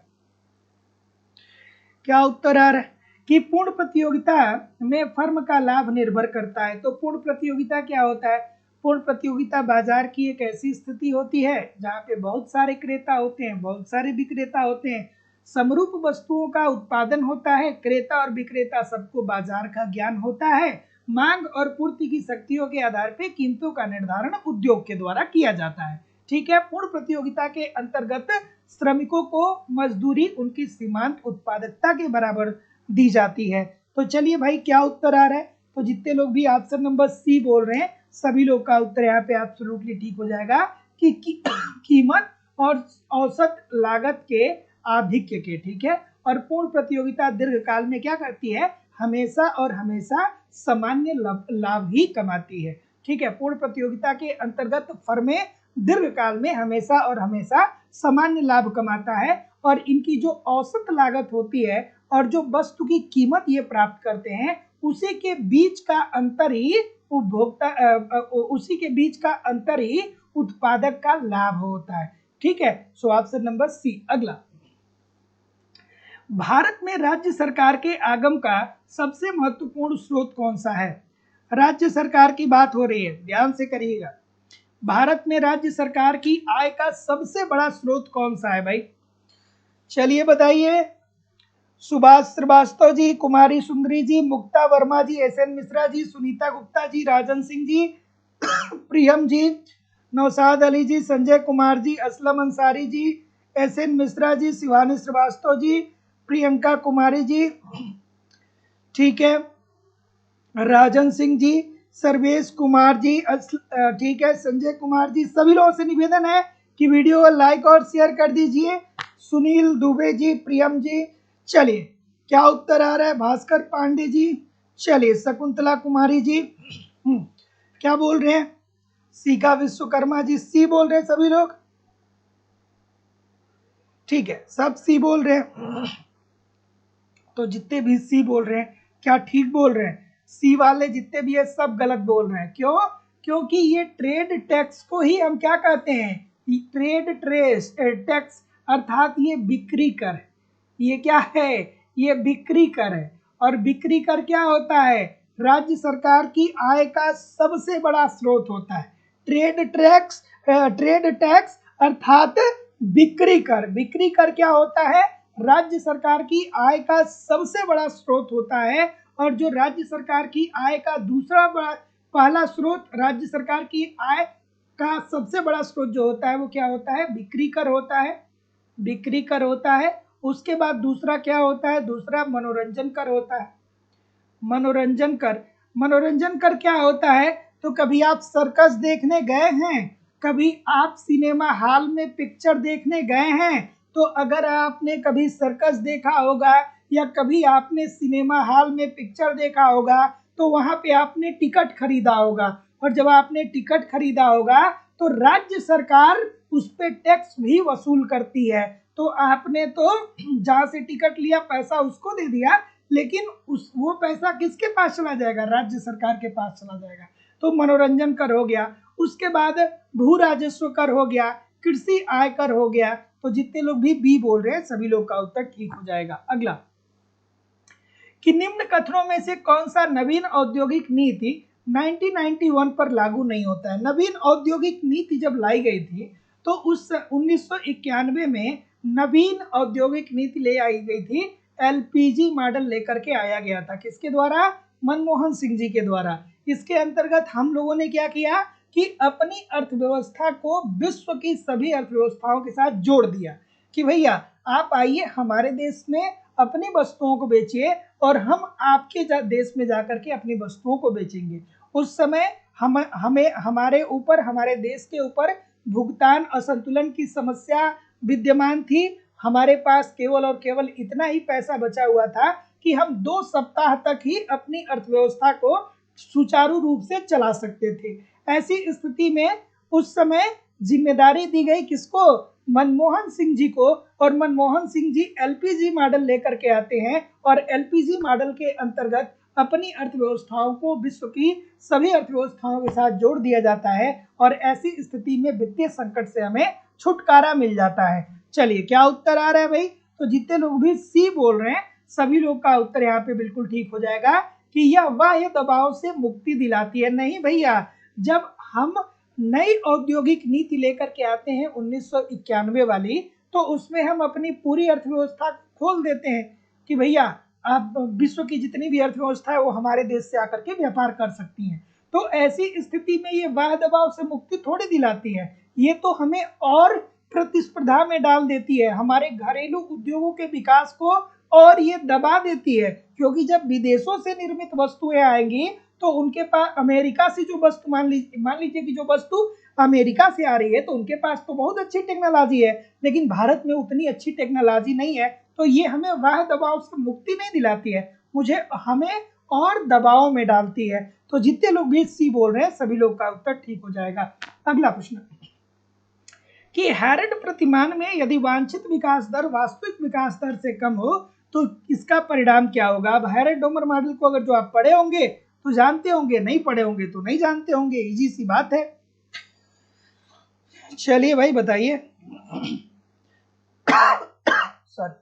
क्या उत्तर आ रहा है कि पूर्ण प्रतियोगिता में फर्म का लाभ निर्भर करता है? तो पूर्ण प्रतियोगिता क्या होता है? पूर्ण प्रतियोगिता बाजार की एक ऐसी स्थिति होती है जहां पे बहुत सारे क्रेता होते हैं, बहुत सारे विक्रेता होते हैं, समरूप वस्तुओं का उत्पादन होता है, क्रेता और विक्रेता सबको बाजार का ज्ञान होता है, मांग और पूर्ति की शक्तियों के आधार पर कीमतों का निर्धारण उद्योग के द्वारा किया जाता है। ठीक है, पूर्ण प्रतियोगिता के अंतर्गत श्रमिकों को मजदूरी उनकी सीमांत उत्पादकता के बराबर दी जाती है। तो चलिए भाई क्या उत्तर आ रहा है? तो जितने लोग भी ऑप्शन नंबर सी बोल रहे हैं सभी लोग का उत्तर यहाँ पे एब्सोल्युटली ठीक हो जाएगा कि कीमत और औसत लागत के आधिक्य के। ठीक है, और पूर्ण प्रतियोगिता दीर्घकाल में क्या करती है? हमेशा और हमेशा सामान्य लाभ ही कमाती है। ठीक है, पूर्ण प्रतियोगिता के अंतर्गत फर्में दीर्घकाल में हमेशा और हमेशा सामान्य लाभ कमाता है, और इनकी जो औसत लागत होती है और जो वस्तु की कीमत ये प्राप्त करते हैं उसी के बीच का अंतर ही उत्पादक का लाभ होता है। ठीक है, सो ऑप्शन नंबर सी। अगला भारत में राज्य सरकार के आगम का सबसे महत्वपूर्ण स्रोत कौन सा है? राज्य सरकार की बात हो रही है, ध्यान से करिएगा। भारत में राज्य सरकार की आय का सबसे बड़ा स्रोत कौन सा है भाई? चलिए बताइए। सुभाष श्रीवास्तव जी, कुमारी सुंदरी जी, मुक्ता वर्मा जी, एस एन मिश्रा जी, सुनीता गुप्ता जी, राजन सिंह जी, प्रियम जी, नौशाद अली जी, संजय कुमार जी, असलम अंसारी जी, एस एन मिश्रा जी, शिवानी श्रीवास्तव जी, प्रियंका कुमारी जी, ठीक है, राजन सिंह जी, सर्वेश कुमार जी, ठीक है, संजय कुमार जी। सभी लोगों से निवेदन है कि वीडियो को लाइक और शेयर कर दीजिए। सुनील दुबे जी, प्रियम जी। चलिए क्या उत्तर आ रहा है? भास्कर पांडे जी। चलिए शकुंतला कुमारी जी क्या बोल रहे हैं? सीका विश्वकर्मा जी सी बोल रहे हैं सभी लोग, ठीक है, सब सी बोल रहे हैं। तो जितने भी सी बोल रहे हैं क्या ठीक बोल रहे हैं? सी वाले जितने भी है सब गलत बोल रहे हैं। क्यों? क्योंकि ये ट्रेड टैक्स को ही हम क्या कहते हैं? ट्रेड ट्रेस टैक्स, अर्थात ये बिक्री कर है। ये क्या है? ये बिक्री कर है। और बिक्री कर क्या होता है? राज्य सरकार की आय का सबसे बड़ा स्रोत होता है। ट्रेड टैक्स अर्थात बिक्री कर। बिक्री कर क्या होता है? राज्य सरकार की आय का सबसे बड़ा स्रोत होता है। और जो राज्य सरकार की आय का दूसरा बड़ा, पहला स्रोत राज्य सरकार की आय का सबसे बड़ा स्रोत जो होता है वो क्या होता है? बिक्री कर होता है। बिक्री कर होता है। उसके बाद दूसरा क्या होता है? दूसरा मनोरंजन कर होता है। मनोरंजन कर, मनोरंजन कर क्या होता है? तो कभी आप सर्कस देखने गए हैं, कभी आप सिनेमा हॉल में पिक्चर देखने गए हैं, तो अगर आपने कभी सर्कस देखा होगा या कभी आपने सिनेमा हॉल में पिक्चर देखा होगा तो वहां पे आपने टिकट खरीदा होगा। और जब आपने टिकट खरीदा होगा तो राज्य सरकार उस पर टैक्स भी वसूल करती है। तो आपने तो जहां से टिकट लिया पैसा उसको दे दिया, लेकिन उस वो पैसा किसके पास चला जाएगा? राज्य सरकार के पास चला जाएगा। तो मनोरंजन कर हो गया। उसके बाद भू राजस्व कर हो गया, कृषि आय कर हो गया। तो जितने लोग भी बी बोल रहे हैं सभी लोग का उत्तर ठीक हो जाएगा। अगला, कि निम्न कथनों में से कौन सा नवीन औद्योगिक नीति 1991 पर लागू नहीं होता है? नवीन औद्योगिक नीति जब लाई गई थी तो उस 1991 में नवीन औद्योगिक नीति ले आई गई थी। एलपीजी मॉडल लेकर के आया गया था। किसके द्वारा? मनमोहन सिंह जी के द्वारा। इसके अंतर्गत हम लोगों ने क्या किया कि अपनी अर्थव्यवस्था को विश्व की सभी अर्थव्यवस्थाओं के साथ जोड़ दिया कि भैया आप आइए हमारे देश में अपनी वस्तुओं को बेचिए और हम आपके देश में जाकर के अपनी वस्तुओं को बेचेंगे। उस समय हमें हमारे ऊपर, हमारे देश के ऊपर भुगतान असंतुलन की समस्या विद्यमान थी। हमारे पास केवल और केवल इतना ही पैसा बचा हुआ था कि हम 2 सप्ताह तक ही अपनी अर्थव्यवस्था को सुचारू रूप से चला सकते थे। ऐसी स्थिति में उस समय जिम्मेदारी दी गई किसको? मनमोहन सिंह जी को। और मनमोहन सिंह जी एलपीजी मॉडल लेकर के आते हैं और एलपीजी मॉडल के अंतर्गत अपनी अर्थव्यवस्थाओं को विश्व की सभी अर्थव्यवस्थाओं के साथ जोड़ दिया जाता है और ऐसी स्थिति में वित्तीय संकट से हमें छुटकारा मिल जाता है। चलिए क्या उत्तर आ रहा है भाई? तो जितने लोग भी सी बोल रहे हैं सभी लोग का उत्तर यहाँ पे बिल्कुल ठीक हो जाएगा कि यह बाह्य दबाव से मुक्ति दिलाती है। नहीं भैया, जब हम नई औद्योगिक नीति लेकर के आते हैं 1991 वाली, तो उसमें हम अपनी पूरी अर्थव्यवस्था खोल देते हैं कि भैया आप विश्व की जितनी भी अर्थव्यवस्था है वो हमारे देश से आकर के व्यापार कर सकती हैं। तो ऐसी स्थिति में ये बाह्य दबाव से मुक्ति थोड़ी दिलाती है, ये तो हमें और प्रतिस्पर्धा में डाल देती है, हमारे घरेलू उद्योगों के विकास को और ये दबा देती है। क्योंकि जब विदेशों से निर्मित वस्तुएं आएंगी तो उनके पास अमेरिका से जो वस्तु, मान लीजिए कि जो वस्तु अमेरिका से आ रही है तो उनके पास तो बहुत अच्छी टेक्नोलॉजी है, लेकिन भारत में उतनी अच्छी टेक्नोलॉजी नहीं है। तो ये हमें बाह्य दबाव से मुक्ति नहीं दिलाती है, हमें और दबाव में डालती है। तो जितने लोग भी सी बोल रहे हैं सभी लोग का उत्तर ठीक हो जाएगा। अगला प्रश्न, कि हैरड प्रतिमान में यदि वांछित विकास दर वास्तविक विकास दर से कम हो तो इसका परिणाम क्या होगा? अब हैरड डोमर मॉडल को अगर जो आप पढ़े होंगे तो जानते होंगे, नहीं पढ़े होंगे तो नहीं जानते होंगे, इजी सी बात है। चलिए भाई बताइए। सॉरी,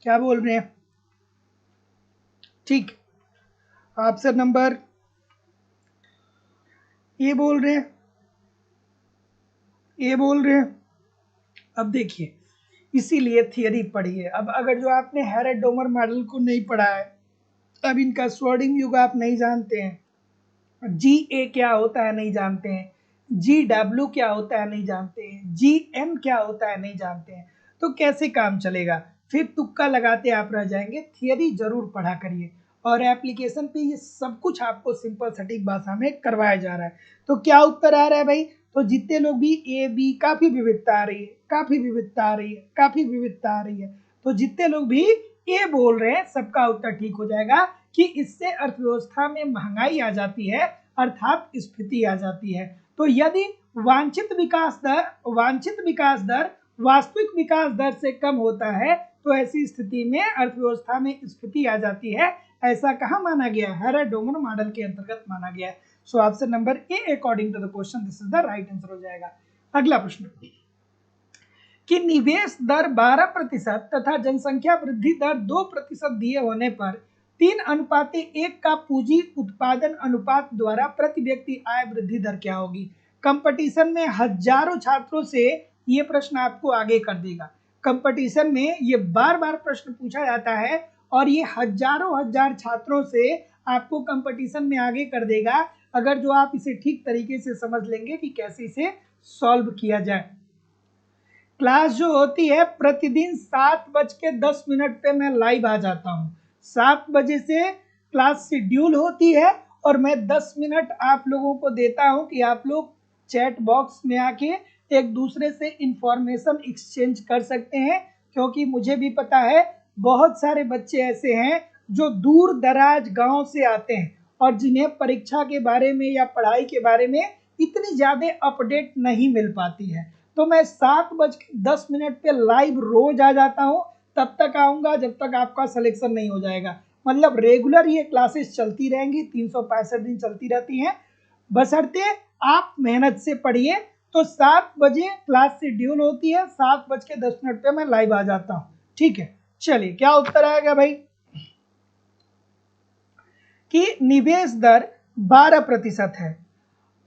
क्या बोल रहे हैं? ठीक, ऑप्शन नंबर ए बोल रहे हैं, ए बोल रहे हैं। अब देखिए, इसीलिए थियरी पढ़िए। अब अगर जो आपने हेरेट-डोमर मॉडल को नहीं पढ़ा है, अब इनका स्वर्डिंग युग आप नहीं जानते हैं, GA क्या होता है नहीं जानते हैं, GW क्या होता है नहीं जानते हैं, GM क्या होता है नहीं जानते हैं, तो कैसे काम चलेगा? फिर तुक्का लगाते आप रह जाएंगे। थियरी जरूर पढ़ा करिए, और एप्लीकेशन पे ये सब कुछ आपको सिंपल सटीक भाषा में करवाया जा रहा है। तो क्या उत्तर आ रहा है भाई? तो जितने लोग भी ए बी, काफी विविधता आ रही है, काफी विविधता आ रही है, काफी विविधता आ रही है, तो जितने लोग भी ए बोल रहे हैं सबका उत्तर ठीक हो जाएगा कि इससे अर्थव्यवस्था में महंगाई आ जाती है, अर्थात स्फीति आ जाती है। तो यदि वांछित विकास दर वास्तविक विकास दर से कम होता है तो ऐसी स्थिति में अर्थव्यवस्था में स्फीति आ जाती है। ऐसा कहाँ माना गया? हेरेट-डोमर मॉडल के अंतर्गत माना गया है। So option number A according to the question this is the right answer हो जाएगा। अगला प्रश्न कि निवेश दर 12% तथा जनसंख्या वृद्धि दर 2% दिए होने पर 3:1 का पूंजी उत्पादन अनुपात द्वारा प्रति व्यक्ति आय वृद्धि दर क्या होगी? कंपटीशन में हजारों छात्रों से ये प्रश्न आपको आगे कर देगा। कंपटीशन में ये बार बार प्रश्न पूछा जाता है और ये हजारों हजार छात्रों से आपको कंपटीशन में आगे कर देगा, अगर जो आप इसे ठीक तरीके से समझ लेंगे कि कैसे इसे सॉल्व किया जाए। क्लास जो होती है प्रतिदिन 7:10 पे मैं लाइव आ जाता हूँ। 7 बजे से क्लास शेड्यूल होती है और मैं 10 मिनट आप लोगों को देता हूँ कि आप लोग चैट बॉक्स में आके एक दूसरे से इंफॉर्मेशन एक्सचेंज कर सकते हैं, क्योंकि मुझे भी पता है बहुत सारे बच्चे ऐसे हैं जो दूर दराज गांव से आते हैं और जिन्हें परीक्षा के बारे में या पढ़ाई के बारे में इतनी ज़्यादा अपडेट नहीं मिल पाती है। तो मैं 7:10 पे लाइव रोज आ जाता हूँ, तब तक आऊँगा जब तक आपका सिलेक्शन नहीं हो जाएगा। मतलब रेगुलर ये क्लासेस चलती रहेंगी, 365 दिन चलती रहती हैं, बशर्ते आप मेहनत से पढ़िए। तो 7 बजे क्लास शेड्यूल होती है, 7:10 पे मैं लाइव आ जाता हूँ। ठीक है, चलिए क्या उत्तर आएगा भाई? कि निवेश दर 12% है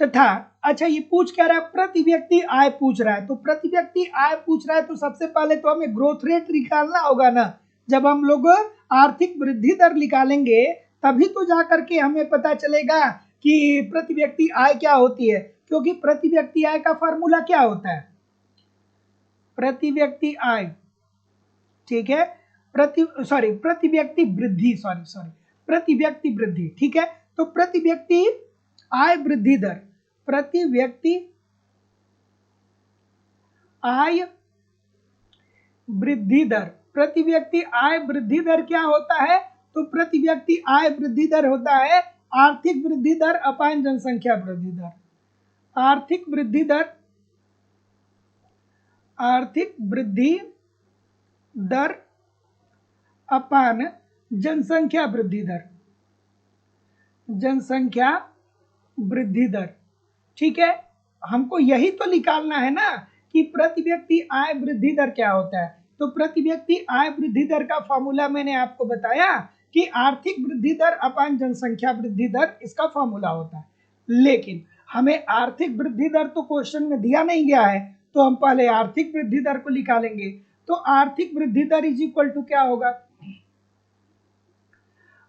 तथा, अच्छा ये पूछ क्या रहा है? प्रति व्यक्ति आय पूछ रहा है। तो प्रति व्यक्ति आय पूछ रहा है तो सबसे पहले तो हमें ग्रोथ रेट निकालना होगा ना। जब हम लोग आर्थिक वृद्धि दर निकालेंगे तभी तो जा करके हमें पता चलेगा कि प्रति व्यक्ति आय क्या होती है, क्योंकि प्रति व्यक्ति आय का फार्मूला क्या होता है? प्रति व्यक्ति आय, ठीक है, प्रति व्यक्ति वृद्धि, प्रति व्यक्ति वृद्धि, ठीक है। तो प्रति व्यक्ति आय वृद्धि दर, प्रति व्यक्ति आय वृद्धि दर, प्रति व्यक्ति आय वृद्धि दर क्या होता है? तो प्रति व्यक्ति आय वृद्धि दर होता है आर्थिक वृद्धि दर अपान जनसंख्या वृद्धि दर। आर्थिक वृद्धि दर, आर्थिक वृद्धि दर अपान जनसंख्या वृद्धि दर, जनसंख्या वृद्धि दर, ठीक है। हमको यही तो निकालना है ना कि प्रति व्यक्ति आय वृद्धि दर क्या होता है। तो प्रति व्यक्ति आय वृद्धि दर का फॉर्मूला मैंने आपको बताया कि आर्थिक वृद्धि दर अपान जनसंख्या वृद्धि दर इसका फॉर्मूला होता है। लेकिन हमें आर्थिक वृद्धि दर तो क्वेश्चन में दिया नहीं गया है, तो हम पहले आर्थिक वृद्धि दर को निकालेंगे। तो आर्थिक वृद्धि दर इज इक्वल टू क्या होगा?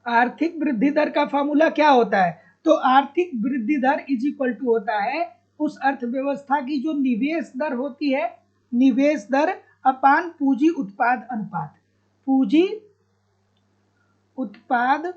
आर्थिक वृद्धि दर का फॉर्मूला क्या होता है? तो आर्थिक वृद्धि दर इज इक्वल टू होता है उस अर्थव्यवस्था की जो निवेश दर होती है, निवेश दर अपान पूंजी उत्पाद अनुपात, पूंजी उत्पाद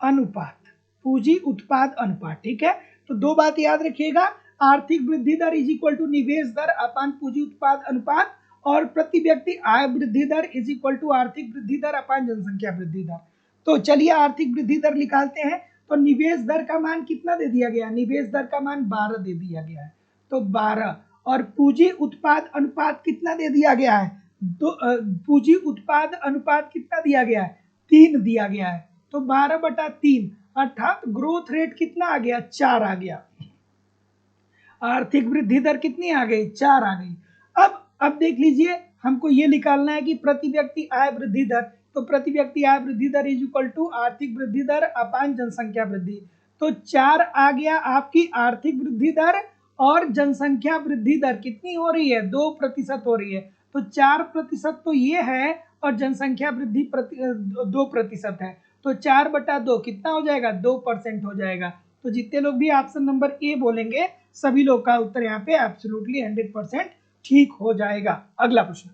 अनुपात, पूंजी उत्पाद अनुपात, ठीक है। तो दो बात याद रखिएगा, आर्थिक वृद्धि दर इज इक्वल टू निवेश दर अपान पूंजी उत्पाद अनुपात, और प्रति व्यक्ति आय वृद्धि दर इज इक्वल टू आर्थिक वृद्धि दर अपान जनसंख्या वृद्धि दर। तो चलिए आर्थिक वृद्धि दर निकालते हैं। तो निवेश दर का मान कितना दे दिया गया? निवेश दर का मान 12 दे दिया गया है, तो 12। और पूंजी उत्पाद अनुपात कितना दे दिया गया है? पूंजी उत्पाद अनुपात कितना दिया गया है? 3 दिया गया है। तो 12/3 अर्थात ग्रोथ रेट कितना आ गया? 4 आ गया। आर्थिक वृद्धि दर कितनी आ गई? 4 आ गई। अब देख लीजिए हमको ये निकालना है कि प्रति व्यक्ति आय वृद्धि दर, तो प्रति व्यक्ति आय वृद्धि दर इज इक्वल टू आर्थिक वृद्धि दर अपान जनसंख्या वृद्धि। तो 4 आ गया आपकी आर्थिक वृद्धि दर, और जनसंख्या वृद्धि दर कितनी हो रही है, 2% हो रही है। तो 4% तो ये है, और जनसंख्या वृद्धि 2% है, तो 4/2 कितना हो जाएगा, 2% हो जाएगा। तो जितने लोग भी ऑप्शन नंबर ए बोलेंगे सभी लोग का उत्तर यहाँ पे एब्सोल्युटली 100% ठीक हो जाएगा। अगला प्रश्न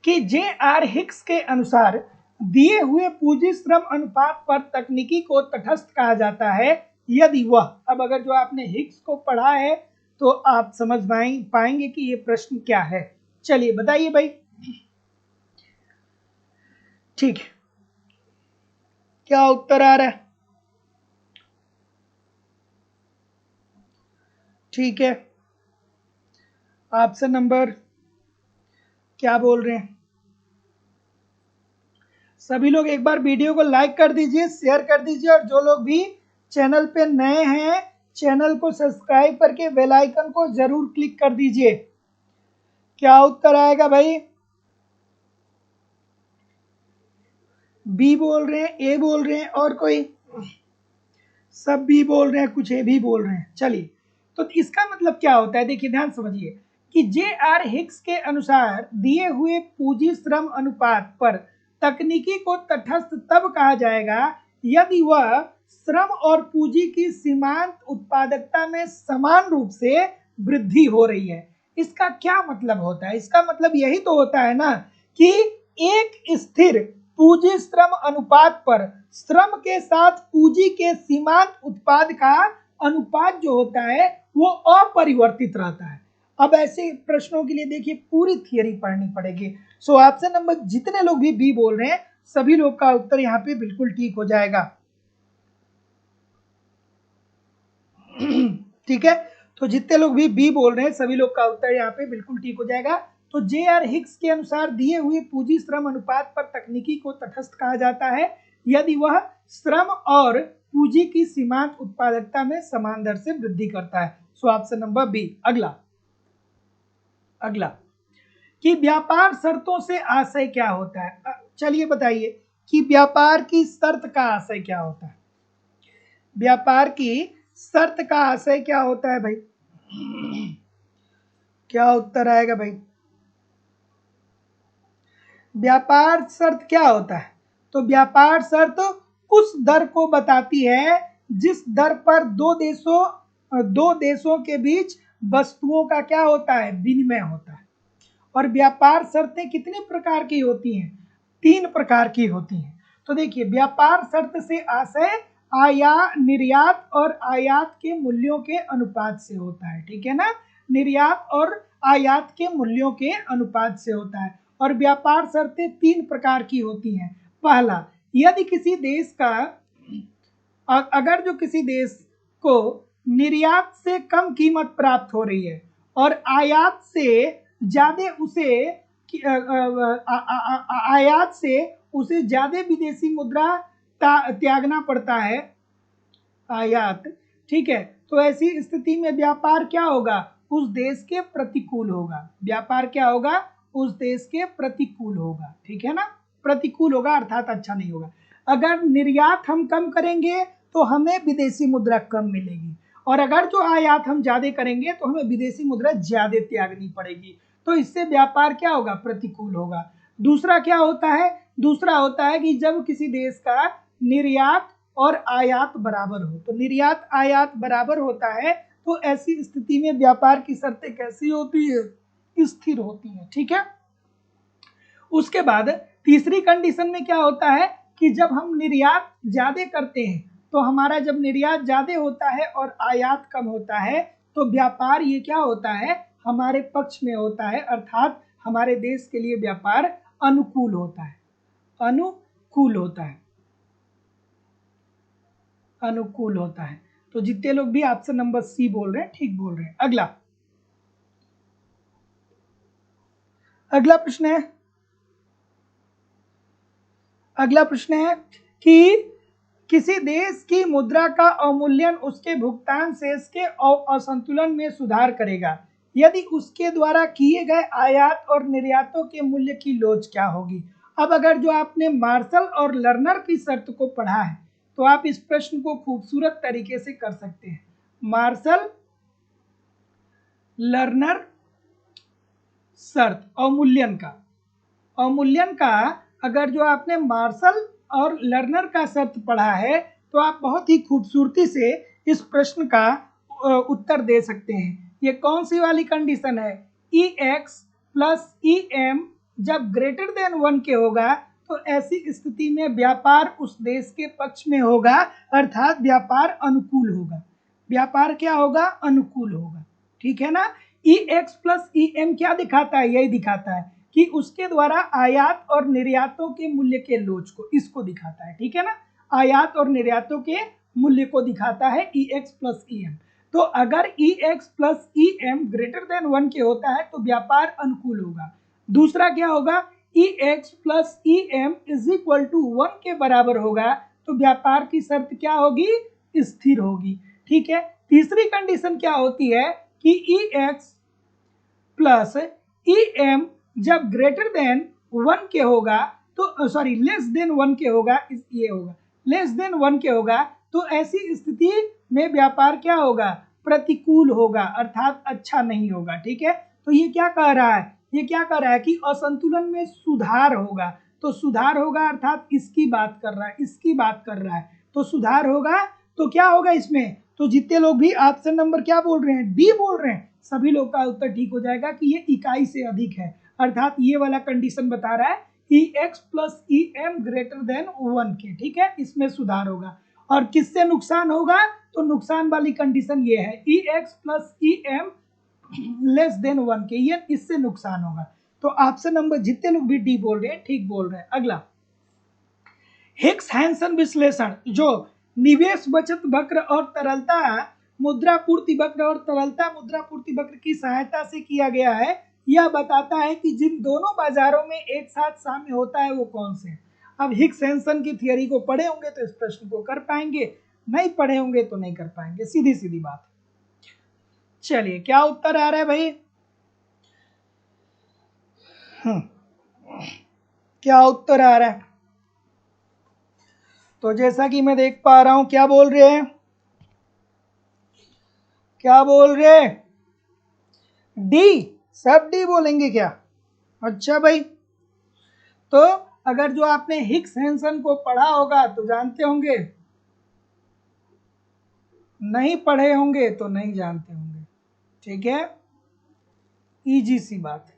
कि जे.आर. हिक्स के अनुसार दिए हुए पूंजी श्रम अनुपात पर तकनीकी को तटस्थ कहा जाता है यदि वह, अब अगर जो आपने हिक्स को पढ़ा है तो आप समझ पाएंगे कि ये प्रश्न क्या है। चलिए बताइए भाई। ठीक है, क्या उत्तर आ रहा है? ठीक है, ऑप्शन नंबर क्या बोल रहे हैं सभी लोग? एक बार वीडियो को लाइक कर दीजिए, शेयर कर दीजिए, और जो लोग भी चैनल पे नए हैं चैनल को सब्सक्राइब करके बेल आइकन को जरूर क्लिक कर दीजिए। क्या उत्तर आएगा भाई? बी बोल रहे हैं, ए बोल रहे हैं, और कोई? सब बी बोल रहे हैं, कुछ ए भी बोल रहे हैं। चलिए, तो इसका मतलब क्या होता है, देखिए ध्यान समझिए कि जे.आर. हिक्स के अनुसार दिए हुए पूंजी श्रम अनुपात पर तकनीकी को तटस्थ तब कहा जाएगा यदि वह श्रम और पूंजी की सीमांत उत्पादकता में समान रूप से वृद्धि हो रही है। इसका क्या मतलब होता है? इसका मतलब यही तो होता है ना कि एक स्थिर पूंजी श्रम अनुपात पर श्रम के साथ पूंजी के सीमांत उत्पाद का अनुपात जो होता है वो अपरिवर्तित रहता है। अब ऐसे प्रश्नों के लिए देखिए पूरी थियरी पढ़नी पड़ेगी। सो ऑप्शन नंबर जितने लोग भी बी बोल रहे हैं सभी लोग का उत्तर यहाँ पे बिल्कुल ठीक हो जाएगा। ठीक है, तो जितने लोग भी बी बोल रहे हैं सभी लोग का उत्तर यहाँ पे बिल्कुल ठीक हो जाएगा। तो जे.आर. हिक्स के अनुसार दिए हुए पूंजी श्रम अनुपात पर तकनीकी को तटस्थ कहा जाता है यदि वह श्रम और पूंजी की सीमांत उत्पादकता में समान दर से वृद्धि करता है। So option number B. अगला कि व्यापार शर्तों से आशय क्या होता है? चलिए बताइए कि व्यापार की शर्त का आशय क्या होता है? व्यापार की शर्त का आशय क्या होता है भाई? क्या उत्तर आएगा भाई? व्यापार शर्त क्या होता है? तो व्यापार शर्त उस दर को बताती है जिस दर पर दो देशों के बीच वस्तुओं का क्या होता है, विनिमय होता है। और व्यापार शर्तें कितने प्रकार की होती हैं? 3 प्रकार की होती हैं। तो देखिए व्यापार शर्त से आशय निर्यात और आयात के मूल्यों के अनुपात से होता है। ठीक है ना, निर्यात और आयात के मूल्यों के अनुपात से होता है। और व्यापार शर्तें 3 प्रकार की होती हैं। पहला, यदि किसी देश का अगर जो किसी देश को निर्यात से कम कीमत प्राप्त हो रही है और आयात से ज्यादा उसे ज्यादा विदेशी मुद्रा त्यागना पड़ता है, आयात, ठीक है, तो ऐसी स्थिति में व्यापार क्या होगा, उस देश के प्रतिकूल होगा। व्यापार क्या होगा, उस देश के प्रतिकूल होगा। ठीक है ना, प्रतिकूल होगा अर्थात अच्छा नहीं होगा। अगर निर्यात हम कम करेंगे तो हमें विदेशी मुद्रा कम मिलेगी, और अगर जो आयात हम ज्यादा करेंगे तो हमें विदेशी मुद्रा ज्यादा त्यागनी पड़ेगी। तो इससे व्यापार क्या होगा, प्रतिकूल होगा। दूसरा क्या होता है, दूसरा होता है कि जब किसी देश का निर्यात और आयात बराबर हो, तो निर्यात आयात बराबर होता है तो ऐसी स्थिति में व्यापार की शर्तें कैसी होती है, स्थिर होती है। ठीक है, उसके बाद तीसरी कंडीशन में क्या होता है कि जब हम निर्यात ज्यादा करते हैं, तो हमारा जब निर्यात ज्यादा होता है और आयात कम होता है तो व्यापार ये क्या होता है, हमारे पक्ष में होता है, अर्थात हमारे देश के लिए व्यापार अनुकूल होता है, अनुकूल होता है, अनुकूल होता है। तो जितने लोग भी ऑप्शन नंबर सी बोल रहे हैं ठीक बोल रहे हैं। अगला प्रश्न है कि किसी देश की मुद्रा का अवमूल्यन उसके भुगतान शेष के असंतुलन में सुधार करेगा यदि उसके द्वारा किए गए आयात और निर्यातों के मूल्य की लोच क्या होगी। अब अगर जो आपने मार्शल और लर्नर की शर्त को पढ़ा है तो आप इस प्रश्न को खूबसूरत तरीके से कर सकते हैं। मार्शल लर्नर शर्त अवमूल्यन का अगर जो आपने मार्शल और लर्नर का शर्त पढ़ा है तो आप बहुत ही खूबसूरती से इस प्रश्न का उत्तर दे सकते हैं। ये कौन सी वाली कंडीशन है, e x plus e M जब ग्रेटर देन 1 के होगा तो ऐसी स्थिति में व्यापार उस देश के पक्ष में होगा, अर्थात व्यापार अनुकूल होगा। व्यापार क्या होगा, अनुकूल होगा। ठीक है ना। ई एक्स प्लस ई एम क्या दिखाता है, यही दिखाता है कि उसके द्वारा आयात और निर्यातों के मूल्य के लोच को, इसको दिखाता है। ठीक है ना, आयात और निर्यातों के मूल्य को दिखाता है e x plus e m. तो अगर e x plus e m greater than 1 के होता है तो व्यापार अनुकूल होगा। दूसरा क्या होगा, e x plus e m is equal to 1 के बराबर होगा तो व्यापार की शर्त क्या होगी, स्थिर होगी। ठीक है। तीसरी कंडीशन क्या होती है कि ई एक्स प्लस ई एम जब ग्रेटर देन 1 के होगा तो सॉरी लेस देन 1 के होगा, ये होगा लेस देन 1 के होगा तो ऐसी स्थिति में व्यापार क्या होगा, प्रतिकूल होगा, अर्थात अच्छा नहीं होगा। ठीक है। तो ये क्या कह रहा है, ये क्या कह रहा है कि असंतुलन में सुधार होगा। तो सुधार होगा अर्थात इसकी बात कर रहा है, इसकी बात कर रहा है। तो सुधार होगा तो क्या होगा इसमें, तो जितने लोग भी ऑप्शन नंबर क्या बोल रहे हैं, डी बोल रहे हैं, सभी लोग का उत्तर ठीक हो जाएगा कि ये इकाई से अधिक है, अर्थात ये वाला कंडीशन बता रहा है e x plus e m greater than 1 के। ठीक है, इसमें सुधार होगा। और किससे नुकसान होगा, तो नुकसान वाली कंडीशन ये है e x plus e m less than 1 के, ये इससे नुकसान होगा। तो ऑप्शन नंबर जितने लोग भी डी बोल रहे हैं ठीक बोल रहे हैं। अगला हिक्स हैंसन विश्लेषण जो निवेश बचत वक्र और तरलता मुद्रा पूर्ति वक्र और तरलता मुद्रा पूर्ति वक्र की सहायता से किया गया है, यह बताता है कि जिन दोनों बाजारों में एक साथ साम्य होता है वो कौन से। अब हिक्स हैंसन की थियरी को पढ़े होंगे तो इस प्रश्न को कर पाएंगे, नहीं पढ़े होंगे तो नहीं कर पाएंगे, सीधी सीधी बात। चलिए क्या उत्तर आ रहा है भाई, क्या उत्तर आ रहा है। तो जैसा कि मैं देख पा रहा हूं, क्या बोल रहे हैं, क्या बोल रहे हैं, डी, सब डी बोलेंगे क्या। अच्छा भाई, तो अगर जो आपने हिक्स हैंसन को पढ़ा होगा तो जानते होंगे, नहीं पढ़े होंगे तो नहीं जानते होंगे। ठीक है, इजी सी बात है,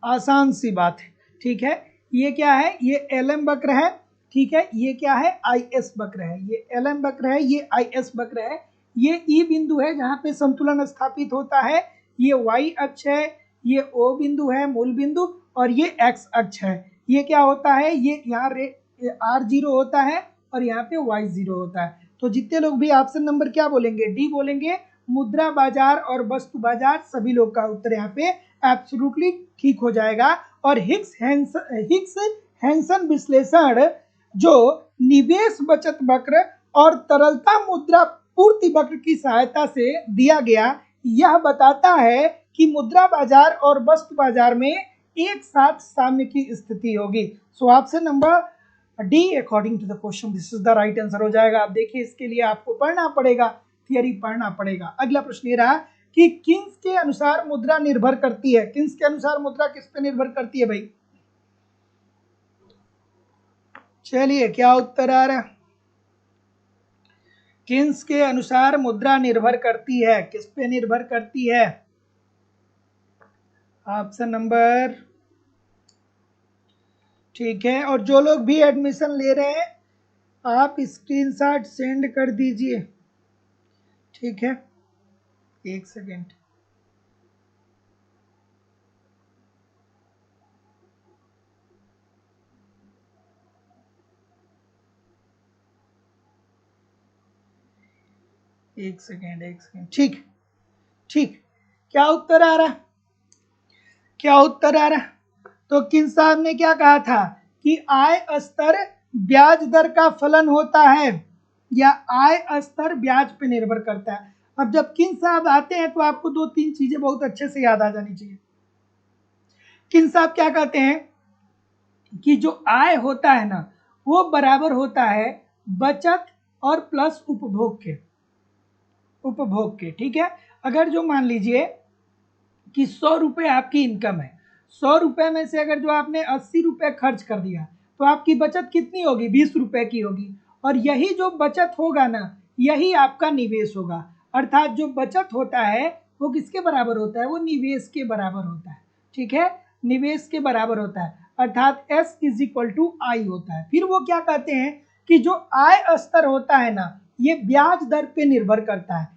आसान सी बात है। ठीक है, ये क्या है, ये एल एम वक्र है। ठीक है, ये क्या है, आई एस वक्र है। ये एल एम वक्र है, ये आई एस वक्र है। ये ई बिंदु है जहां पे संतुलन स्थापित होता है, ये वाई अक्ष है, ये ओ बिंदु है मूल बिंदु, और ये एक्स अक्ष है। ये क्या होता है, ये यहाँ आर जीरो होता है और यहाँ पे वाई जीरो होता है। तो जितने लोग भी ऑप्शन नंबर क्या बोलेंगे, डी बोलेंगे, मुद्रा बाजार और वस्तु बाजार, सभी लोग का उत्तर यहाँ पे एब्सोल्युटली ठीक हो जाएगा। और हिक्स हैंसन विश्लेषण जो निवेश बचत वक्र और तरलता मुद्रा पूर्ति वक्र की सहायता से दिया गया, यह बताता है कि मुद्रा बाजार और वस्तु बाजार में एक साथ साम्य की स्थिति होगी। So option number D according to the question this is the right answer हो जाएगा। आप देखिए, इसके लिए आपको पढ़ना पड़ेगा, थियरी पढ़ना पड़ेगा। अगला प्रश्न ये रहा कि किन्स के अनुसार मुद्रा निर्भर करती है, किन्स के अनुसार मुद्रा किस पे निर्भर करती है भाई। चलिए क्या उत्तर आ रहा है, किन्स के अनुसार मुद्रा निर्भर करती है, किस पे निर्भर करती है। ऑप्शन नंबर, ठीक है, और जो लोग भी एडमिशन ले रहे हैं आप स्क्रीनशॉट सेंड कर दीजिए। ठीक है, एक सेकेंड, एक सेकेंड। ठीक ठीक, क्या उत्तर आ रहा, क्या उत्तर आ रहा। तो किन साहब ने क्या कहा था कि आय स्तर ब्याज दर का फलन होता है, या आय स्तर ब्याज पे निर्भर करता है। अब जब किन साहब आते हैं तो आपको दो तीन चीजें बहुत अच्छे से याद आ जानी चाहिए। किन साहब क्या कहते हैं कि जो आय होता है ना वो बराबर होता है बचत और प्लस उपभोग के, ठीक है। अगर जो मान लीजिए कि 100 रुपये आपकी इनकम है, 100 रुपये में से अगर जो आपने 80 रुपये खर्च कर दिया तो आपकी बचत कितनी होगी, 20 रुपये की होगी। और यही जो बचत होगा ना यही आपका निवेश होगा। अर्थात जो बचत होता है वो किसके बराबर होता है, वो निवेश के बराबर होता है, ठीक है, निवेश के बराबर होता है। अर्थात S इज इक्वल टू आई होता है। फिर वो क्या कहते हैं कि जो आय स्तर होता है ना ये ब्याज दर पे निर्भर करता है।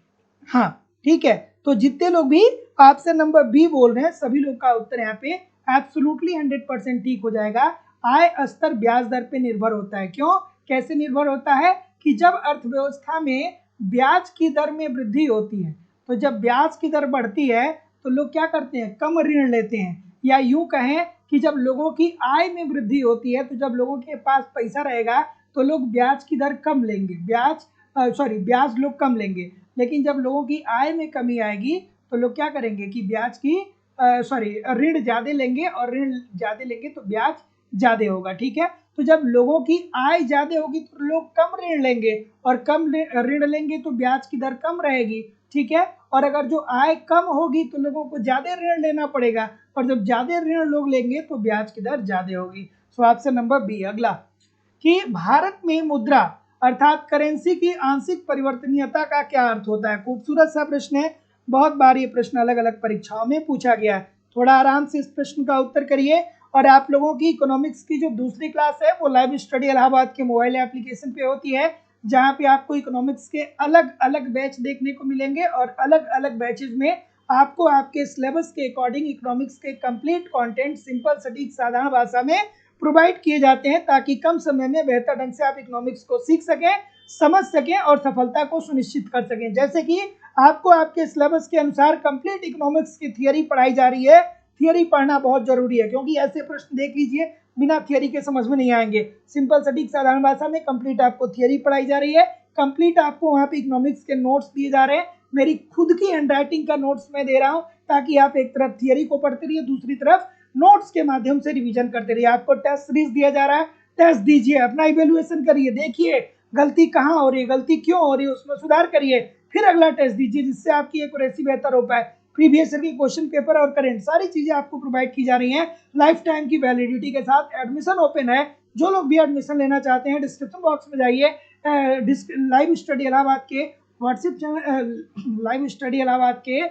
हाँ ठीक है, तो जितने लोग भी ऑप्शन नंबर बी बोल रहे हैं सभी लोग का उत्तर यहाँ पे एब्सोल्युटली 100% ठीक हो जाएगा। आय स्तर ब्याज दर पे निर्भर होता है। क्यों, कैसे निर्भर होता है कि जब अर्थव्यवस्था में ब्याज की दर में वृद्धि होती है तो जब ब्याज की दर बढ़ती है तो लोग क्या करते हैं, कम ऋण लेते हैं। या यूं कहें कि जब लोगों की आय में वृद्धि होती है तो जब लोगों के पास पैसा रहेगा तो लोग ब्याज की दर कम लेंगे, ब्याज लोग कम लेंगे। लेकिन जब लोगों की आय में कमी आएगी तो लोग क्या करेंगे कि ब्याज की ऋण ज्यादा लेंगे, और ऋण ज्यादा लेंगे तो ब्याज ज्यादा होगा, ठीक है। तो जब लोगों की आय ज्यादा होगी तो लोग कम ऋण लेंगे, और कम ऋण लेंगे तो ब्याज की दर कम रहेगी, ठीक है। और अगर जो आय कम होगी तो लोगों को ज्यादा ऋण लेना पड़ेगा, और जब ज्यादा ऋण लोग लेंगे तो ब्याज की दर ज्यादा होगी। So option number B. अगला कि भारत में मुद्रा अर्थात करेंसी की आंशिक परिवर्तनीयता का क्या अर्थ होता है। खूबसूरत सा प्रश्न है, बहुत बार ये प्रश्न अलग अलग परीक्षाओं में पूछा गया है। थोड़ा आराम से इस प्रश्न का उत्तर करिए। और आप लोगों की इकोनॉमिक्स की जो दूसरी क्लास है वो लाइव स्टडी इलाहाबाद के मोबाइल एप्लीकेशन पे होती है, जहाँ पे आपको इकोनॉमिक्स के अलग अलग बैच देखने को मिलेंगे, और अलग अलग बैचेज में आपको आपके सिलेबस के अकॉर्डिंग इकोनॉमिक्स के कंप्लीट कंटेंट सिंपल सटीक साधारण भाषा में प्रोवाइड किए जाते हैं, ताकि कम समय में बेहतर ढंग से आप इकोनॉमिक्स को सीख सकें, समझ सकें और सफलता को सुनिश्चित कर सकें। जैसे कि आपको आपके सिलेबस के अनुसार कंप्लीट इकोनॉमिक्स की थियरी पढ़ाई जा रही है। थियरी पढ़ना बहुत जरूरी है, क्योंकि ऐसे प्रश्न देख लीजिए बिना थियरी के समझ में नहीं आएंगे। सिंपल सटीक साधारण भाषा में कंप्लीट आपको थियरी पढ़ाई जा रही है, कंप्लीट आपको वहाँ पे इकोनॉमिक्स के नोट्स दिए जा रहे हैं। मेरी खुद की हैंडराइटिंग का नोट्स मैं दे रहा हूँ, ताकि आप एक तरफ थियरी को पढ़ते रहिए, दूसरी तरफ नोट्स के माध्यम से रिवीजन करते रहिए। आपको टेस्ट सीरीज दिया जा रहा है, टेस्ट दीजिए, अपना इवेल्युएशन करिए, देखिए गलती कहाँ हो रही है, गलती क्यों हो रही है, उसमें सुधार करिए, फिर अगला टेस्ट दीजिए, जिससे आपकी एक्यूरेसी बेहतर हो पाए। प्रीवियस ईयर की क्वेश्चन पेपर और करंट सारी चीजें आपको प्रोवाइड की जा रही हैं लाइफ टाइम की वैलिडिटी के साथ। एडमिशन ओपन है, जो लोग भी एडमिशन लेना चाहते हैं डिस्क्रिप्शन बॉक्स में जाइए, लाइव स्टडी इलाहाबाद के WhatsApp channel, live study Allahabad के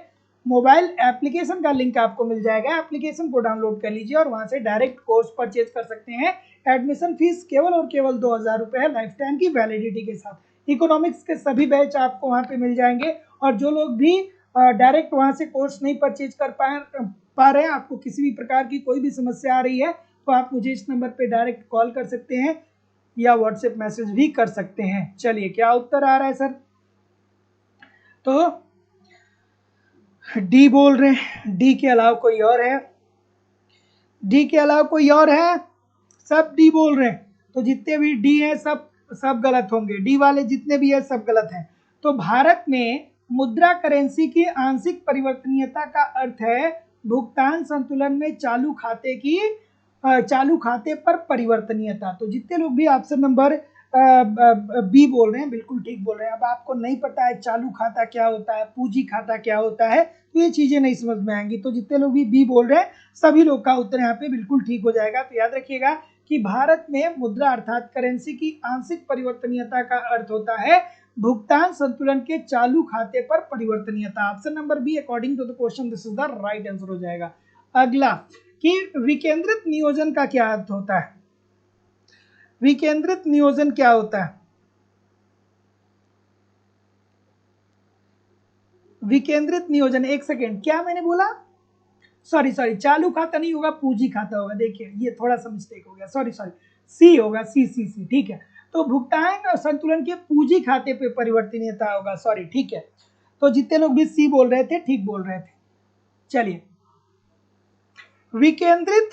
मोबाइल एप्लीकेशन का लिंक आपको मिल जाएगा। एप्लीकेशन को डाउनलोड कर लीजिए और वहां से डायरेक्ट कोर्स परचेज कर सकते हैं। एडमिशन फीस केवल और केवल 2000 रुपये है, लाइफ टाइम की वैलिडिटी के साथ। इकोनॉमिक्स के सभी बैच आपको वहां पे मिल जाएंगे। और जो लोग भी डायरेक्ट वहां से कोर्स नहीं परचेज कर पा रहे हैं, आपको किसी भी प्रकार की कोई भी समस्या आ रही है तो आप मुझे इस नंबर पे डायरेक्ट कॉल कर सकते हैं या व्हाट्सएप मैसेज भी कर सकते हैं। चलिए क्या उत्तर आ रहा है सर, तो डी बोल रहे हैं। डी के अलावा कोई और है, डी के अलावा कोई और है, सब डी बोल रहे हैं। तो जितने भी डी हैं सब गलत होंगे, डी वाले जितने भी हैं सब गलत हैं। तो भारत में मुद्रा करेंसी की आंशिक परिवर्तनीयता का अर्थ है भुगतान संतुलन में चालू खाते पर परिवर्तनीयता। तो जितने लोग भी ऑप्शन नंबर बी बोल रहे हैं बिल्कुल ठीक बोल रहे हैं। अब आपको नहीं पता है चालू खाता क्या होता है, पूंजी खाता क्या होता है, तो ये चीजें नहीं समझ में आएंगी। तो जितने लोग भी बी बोल रहे हैं सभी लोग का उत्तर यहाँ पे बिल्कुल ठीक हो जाएगा। तो याद रखिएगा कि भारत में मुद्रा अर्थात करेंसी की आंशिक परिवर्तनीयता का अर्थ होता है भुगतान संतुलन के चालू खाते पर परिवर्तनीयता। Option number B according to the question this is the right answer हो जाएगा। अगला कि विकेंद्रित नियोजन का क्या अर्थ होता है। विकेंद्रित नियोजन क्या होता है, विकेंद्रित नियोजन, एक सेकेंड क्या मैंने बोला, सॉरी चालू खाता नहीं होगा, पूंजी खाता होगा। देखिए ये थोड़ा सा मिस्टेक हो गया, सॉरी सी होगा, सी ठीक है। तो भुगतान और संतुलन के पूंजी खाते पे परिवर्तनीयता होगा, सॉरी ठीक है। तो जितने लोग भी सी बोल रहे थे ठीक बोल रहे थे। चलिए विकेंद्रित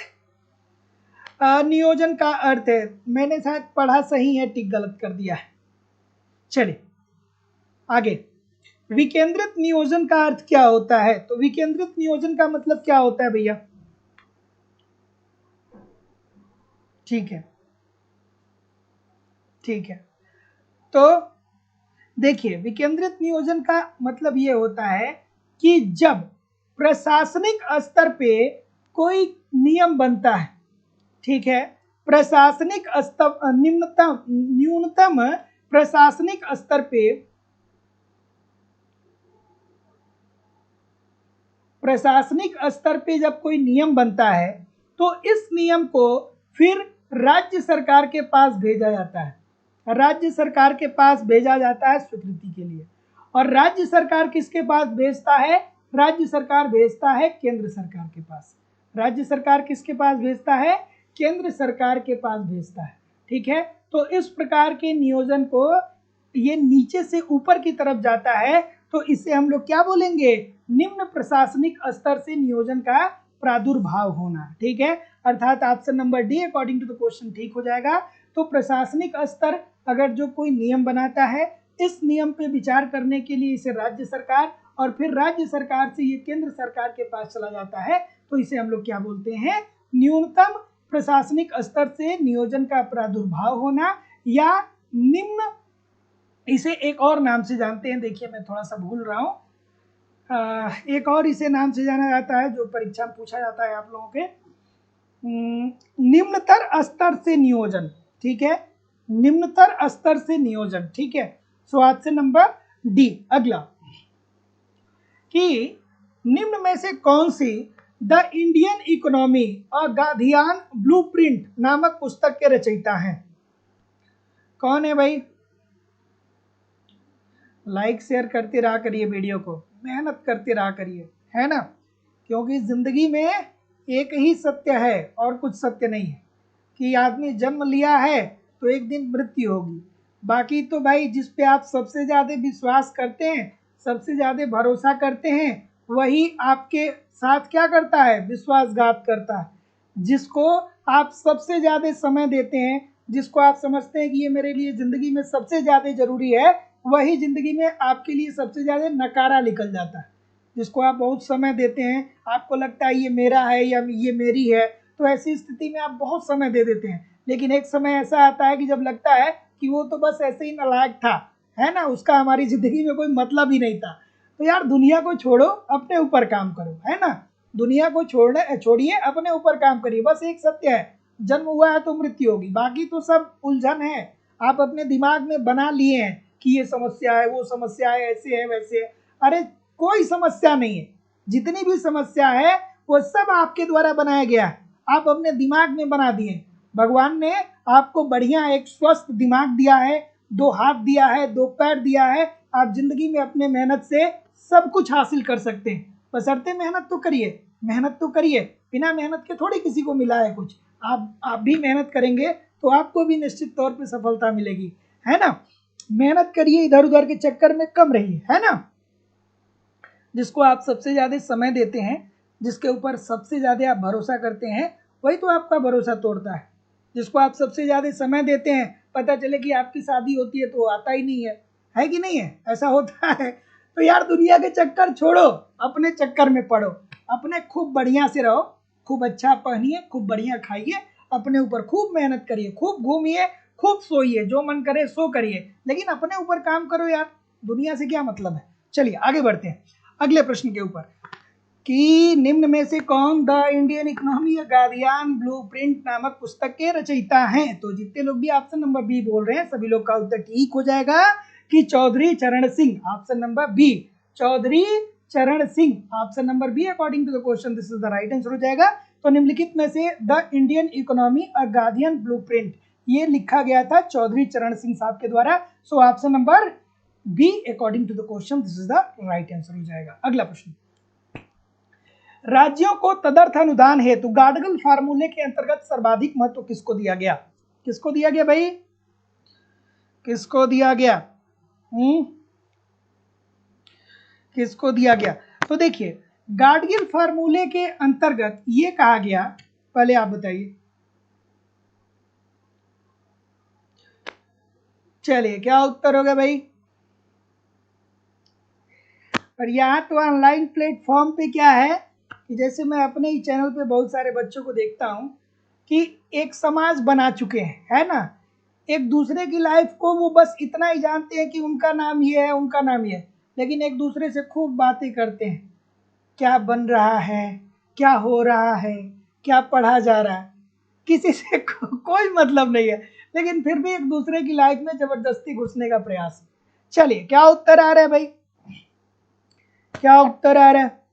नियोजन का अर्थ है, मैंने शायद पढ़ा सही है टिक गलत कर दिया है। चलिए आगे, विकेंद्रित नियोजन का अर्थ क्या होता है? तो विकेंद्रित नियोजन का मतलब क्या होता है भैया? ठीक है, ठीक है। तो देखिए, विकेंद्रित नियोजन का मतलब ये होता है कि जब प्रशासनिक स्तर पे कोई नियम बनता है, ठीक है, प्रशासनिक स्तर न्यूनतम प्रशासनिक स्तर पे जब कोई नियम बनता है तो इस नियम को फिर राज्य सरकार के पास भेजा जाता है, राज्य सरकार के पास भेजा जाता है स्वीकृति के लिए। और राज्य सरकार किसके पास भेजता है? राज्य सरकार भेजता है केंद्र सरकार के पास। राज्य सरकार किसके पास भेजता है? केंद्र सरकार के पास भेजता है, ठीक है। तो इस प्रकार के नियोजन को, ये नीचे से ऊपर की तरफ जाता है, तो इसे हम लोग क्या बोलेंगे? निम्न प्रशासनिक स्तर से नियोजन का प्रादुर्भाव होना, ठीक है। अर्थात option number D according to the question ठीक हो जाएगा। तो प्रशासनिक स्तर अगर जो कोई नियम बनाता है, इस नियम पे विचार करने के लिए इसे राज्य सरकार, और फिर राज्य सरकार से ये केंद्र सरकार के पास चला जाता है, तो इसे हम लोग क्या बोलते हैं? न्यूनतम प्रशासनिक स्तर से नियोजन का प्रादुर्भाव होना, या निम्न, इसे एक और नाम से जानते हैं, देखिए मैं थोड़ा सा भूल रहा हूं, एक और इसे नाम से जाना जाता है जो परीक्षा में पूछा जाता है आप लोगों के, निम्नतर स्तर से नियोजन, ठीक है, निम्नतर स्तर से नियोजन, ठीक है। So option number D. अगला, कि निम्न में से कौन सी द इंडियन इकोनॉमी और गांधीयन ब्लूप्रिंट नामक पुस्तक के रचयिता हैं? कौन है भाई? लाइक शेयर करते रहा करिए, वीडियो को मेहनत करते रहा करिए, है ना, क्योंकि जिंदगी में एक ही सत्य है और कुछ सत्य नहीं है, कि आदमी जन्म लिया है तो एक दिन मृत्यु होगी। बाकी तो भाई जिस पे आप सबसे ज़्यादा विश्वास करते हैं, सबसे ज़्यादा भरोसा करते हैं, वही आपके साथ क्या करता है? विश्वासघात करता है। जिसको आप सबसे ज़्यादा समय देते हैं, जिसको आप समझते हैं कि ये मेरे लिए ज़िंदगी में सबसे ज़्यादा ज़रूरी है, वही ज़िंदगी में आपके लिए सबसे ज़्यादा नकारा निकल जाता है। जिसको आप बहुत समय देते हैं, आपको लगता है ये मेरा है या ये मेरी है, तो ऐसी स्थिति में आप बहुत समय दे देते हैं। लेकिन एक समय ऐसा आता है कि जब लगता है कि वो तो बस ऐसे ही नालायक था, है ना, उसका हमारी ज़िंदगी में कोई मतलब ही नहीं था। तो यार दुनिया को छोड़ो, अपने ऊपर काम करो, है ना। दुनिया को छोड़िए, अपने ऊपर काम करिए। बस एक सत्य है, जन्म हुआ है तो मृत्यु होगी, बाकी तो सब उलझन है। आप अपने दिमाग में बना लिए हैं कि ये समस्या है, वो समस्या है, ऐसे है वैसे है। अरे कोई समस्या नहीं है, जितनी भी समस्या है वो सब आपके द्वारा बनाया गया है, आप अपने दिमाग में बना दिए। भगवान ने आपको बढ़िया एक स्वस्थ दिमाग दिया है, दो हाथ दिया है, दो पैर दिया है, आप जिंदगी में अपने मेहनत से सब कुछ हासिल कर सकते हैं। बशर्ते मेहनत तो करिए, मेहनत तो करिए, बिना मेहनत के थोड़ी किसी को मिला है कुछ। आप भी मेहनत करेंगे तो आपको भी निश्चित तौर पे सफलता मिलेगी, है ना। मेहनत करिए, इधर उधर के चक्कर में कम रहिए, है ना। जिसको आप सबसे ज़्यादा समय देते हैं, जिसके ऊपर सबसे ज़्यादा आप भरोसा करते हैं, वही तो आपका भरोसा तोड़ता है। जिसको आप सबसे ज़्यादा समय देते हैं, पता चले कि आपकी शादी होती है तो वो आता ही नहीं है कि नहीं है? ऐसा होता है। तो यार दुनिया के चक्कर छोड़ो, अपने चक्कर में पड़ो, अपने खूब बढ़िया से रहो, खूब अच्छा पहनिए, खूब बढ़िया खाइए, अपने ऊपर खूब मेहनत करिए, खूब घूमिए, खूब सोइए, जो मन करे सो करिए, लेकिन अपने ऊपर काम करो यार, दुनिया से क्या मतलब है। चलिए आगे बढ़ते हैं अगले प्रश्न के ऊपर, कि निम्न में से कौन the Indian economy guardian blueprint नामक पुस्तक के रचयिता हैं? तो जितने लोग भी ऑप्शन नंबर बी बोल रहे हैं, सभी लोग का उत्तर ठीक हो जाएगा कि Chaudhary Charan Singh. Option number B, Chaudhary Charan Singh, option number B according to the question this is the right answer हो जाएगा। तो निम्नलिखित में से the Indian economy a guardian blueprint, ये लिखा गया था चौधरी चरण सिंह साहब के द्वारा। So option number B according to the question this is the right answer हो जाएगा। अगला प्रश्न, राज्यों को तदर्थ अनुदान हेतु गाडगिल फार्मूले के अंतर्गत सर्वाधिक महत्व किसको दिया गया? किसको दिया गया भाई? किसको दिया गया? किसको दिया गया? तो देखिए, गाडगिल फार्मूले के अंतर्गत ये कहा गया, पहले आप बताइए। चलिए क्या उत्तर होगा भाई? और यहाँ तो ऑनलाइन प्लेटफॉर्म पे क्या है कि जैसे मैं अपने ही चैनल पे बहुत सारे बच्चों को देखता हूँ कि एक समाज बना चुके हैं, है ना। एक दूसरे की लाइफ को वो बस इतना ही जानते हैं कि उनका नाम ये है, उनका नाम ये है, लेकिन एक दूसरे से खूब बातें करते हैं, क्या बन रहा है, क्या हो रहा है, क्या पढ़ा जा रहा है, किसी से कोई मतलब नहीं है, लेकिन फिर भी एक दूसरे की लाइफ में जबरदस्ती घुसने का प्रयास। चलिए क्या उत्तर आ रहा है भाई, क्या उत्तर आ रहा है?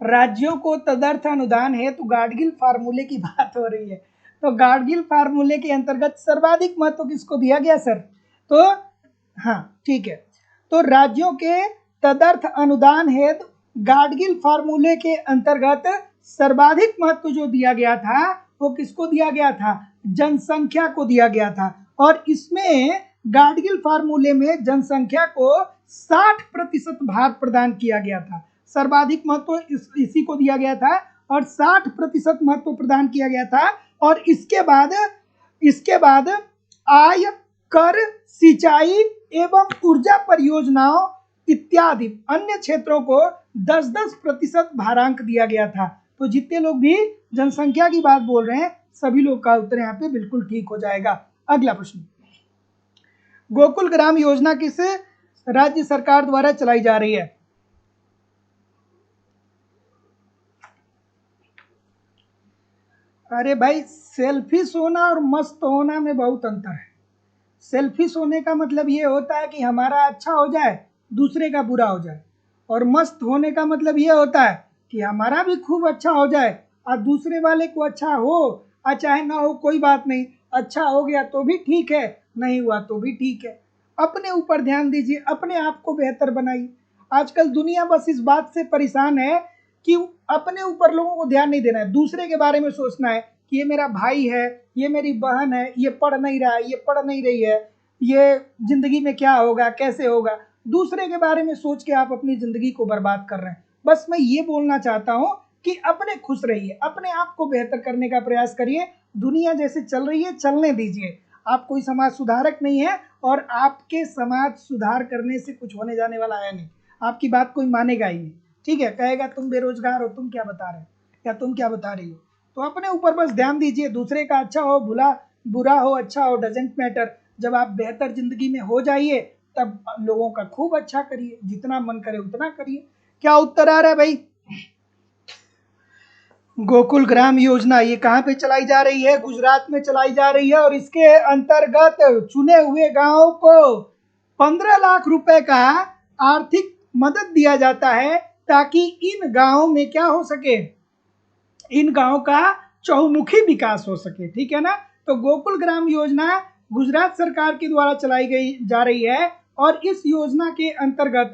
राज्यों को तदर्थ अनुदान है तो गाडगिल फार्मूले की बात हो रही है। तो गाडगिल फार्मूले के अंतर्गत सर्वाधिक महत्व किसको दिया गया सर? तो हाँ ठीक है, तो राज्यों के तदर्थ अनुदान है तो गाडगिल फार्मूले के अंतर्गत सर्वाधिक महत्व जो दिया गया था वो किसको दिया गया था? जनसंख्या को दिया गया था। और इसमें गाडगिल फार्मूले में जनसंख्या को 60% भार प्रदान किया गया था। सर्वाधिक महत्व इसी को दिया गया था और 60% महत्व प्रदान किया गया था। और इसके बाद आय, कर, सिंचाई एवं ऊर्जा परियोजनाओं इत्यादि अन्य क्षेत्रों को 10-10% भारांक दिया गया था। तो जितने लोग भी जनसंख्या की बात बोल रहे हैं सभी लोग का उत्तर यहाँ पे बिल्कुल ठीक हो जाएगा। अगला प्रश्न, गोकुल ग्राम योजना किस राज्य सरकार द्वारा चलाई जा रही है? अरे भाई, सेल्फिश होना और मस्त होना में बहुत अंतर है। सेल्फिश होने का मतलब ये होता है कि हमारा अच्छा हो जाए, दूसरे का बुरा हो जाए, और मस्त होने का मतलब ये होता है कि हमारा भी खूब अच्छा हो जाए और दूसरे वाले को अच्छा हो और चाहे ना हो कोई बात नहीं, अच्छा हो गया तो भी ठीक है, नहीं हुआ तो भी ठीक है। अपने ऊपर ध्यान दीजिए, अपने आप को बेहतर बनाइए। आजकल दुनिया बस इस बात से परेशान है कि अपने ऊपर लोगों को ध्यान नहीं देना है, दूसरे के बारे में सोचना है कि ये मेरा भाई है, ये मेरी बहन है, ये पढ़ नहीं रहा है, ये पढ़ नहीं रही है, ये जिंदगी में क्या होगा, कैसे होगा। दूसरे के बारे में सोच के आप अपनी जिंदगी को बर्बाद कर रहे हैं। बस मैं ये बोलना चाहता हूँ कि अपने खुश रहिए, अपने आप को बेहतर करने का प्रयास करिए। दुनिया जैसे चल रही है चलने दीजिए, आप कोई समाज सुधारक नहीं है और आपके समाज सुधार करने से कुछ होने जाने वाला है नहीं। आपकी बात कोई मानेगा ही नहीं, ठीक है, कहेगा तुम बेरोजगार हो, तुम क्या बता रहे हो या तुम क्या बता रही हो। तो अपने ऊपर बस ध्यान दीजिए, दूसरे का अच्छा हो बुरा हो अच्छा हो डजेंट मैटर। जब आप बेहतर जिंदगी में हो जाइए तब लोगों का खूब अच्छा करिए, जितना मन करे उतना करिए। क्या उत्तर आ रहा है भाई? गोकुल ग्राम योजना ये कहाँ पे चलाई जा रही है? गुजरात में चलाई जा रही है और इसके अंतर्गत चुने हुए गांवों को 15 लाख रुपए का आर्थिक मदद दिया जाता है ताकि इन गांवों में क्या हो सके, इन गांवों का चहुमुखी विकास हो सके, ठीक है ना। तो गोकुल ग्राम योजना गुजरात सरकार के द्वारा चलाई गई जा रही है और इस योजना के अंतर्गत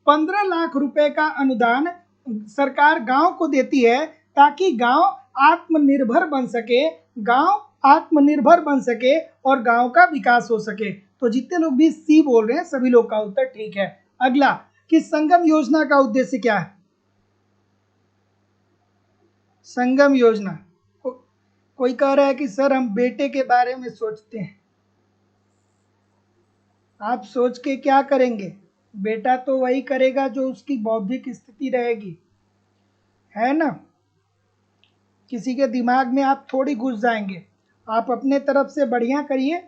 15 लाख रुपए का अनुदान सरकार गांव को देती है ताकि गांव आत्मनिर्भर बन सके, गांव आत्मनिर्भर बन सके और गांव का विकास हो सके। तो जितने लोग भी सी बोल रहे हैं सभी लोग का उत्तर ठीक है। अगला, कि संगम योजना का उद्देश्य क्या है? संगम योजना कोई कह रहा है कि सर हम बेटे के बारे में सोचते हैं। आप सोच के क्या करेंगे? बेटा तो वही करेगा जो उसकी बौद्धिक स्थिति रहेगी, है ना। किसी के दिमाग में आप थोड़ी घुस जाएंगे, आप अपने तरफ से बढ़िया करिए।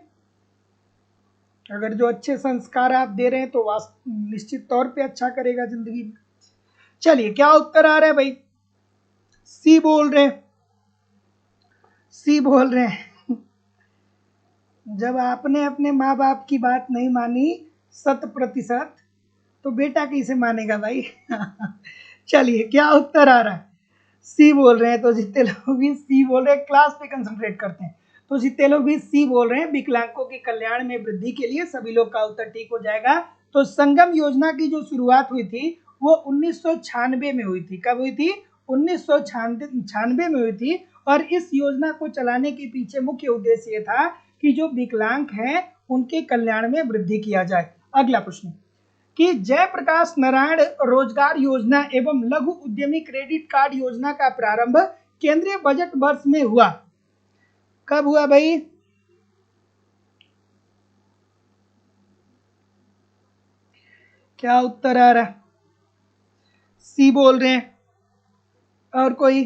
अगर जो अच्छे संस्कार आप दे रहे हैं तो निश्चित तौर पे अच्छा करेगा जिंदगी में। चलिए क्या उत्तर आ रहा है भाई? सी बोल रहे हैं, सी बोल रहे हैं। जब आपने अपने माँ बाप की बात नहीं मानी 100%, तो बेटा कैसे मानेगा भाई? चलिए क्या उत्तर आ रहा है? सी बोल रहे हैं। तो जितने लोग भी सी बोल रहे हैं क्लास पे कंसंट्रेट करते हैं। तो जितने लोग भी सी बोल रहे हैं विकलांगों के कल्याण में वृद्धि के लिए, सभी लोग का उत्तर ठीक हो जाएगा। तो संगम योजना की जो शुरुआत हुई थी वो 1996 में हुई थी। कब हुई थी? 1996 में हुई थी। और इस योजना को चलाने के पीछे मुख्य उद्देश्य ये था कि जो विकलांग हैं उनके कल्याण में वृद्धि किया जाए। अगला प्रश्न, कि जयप्रकाश नारायण रोजगार योजना एवं लघु उद्यमी क्रेडिट कार्ड योजना का प्रारंभ केंद्रीय बजट वर्ष में हुआ। कब हुआ भाई? क्या उत्तर आ रहा है? सी बोल रहे हैं। और कोई?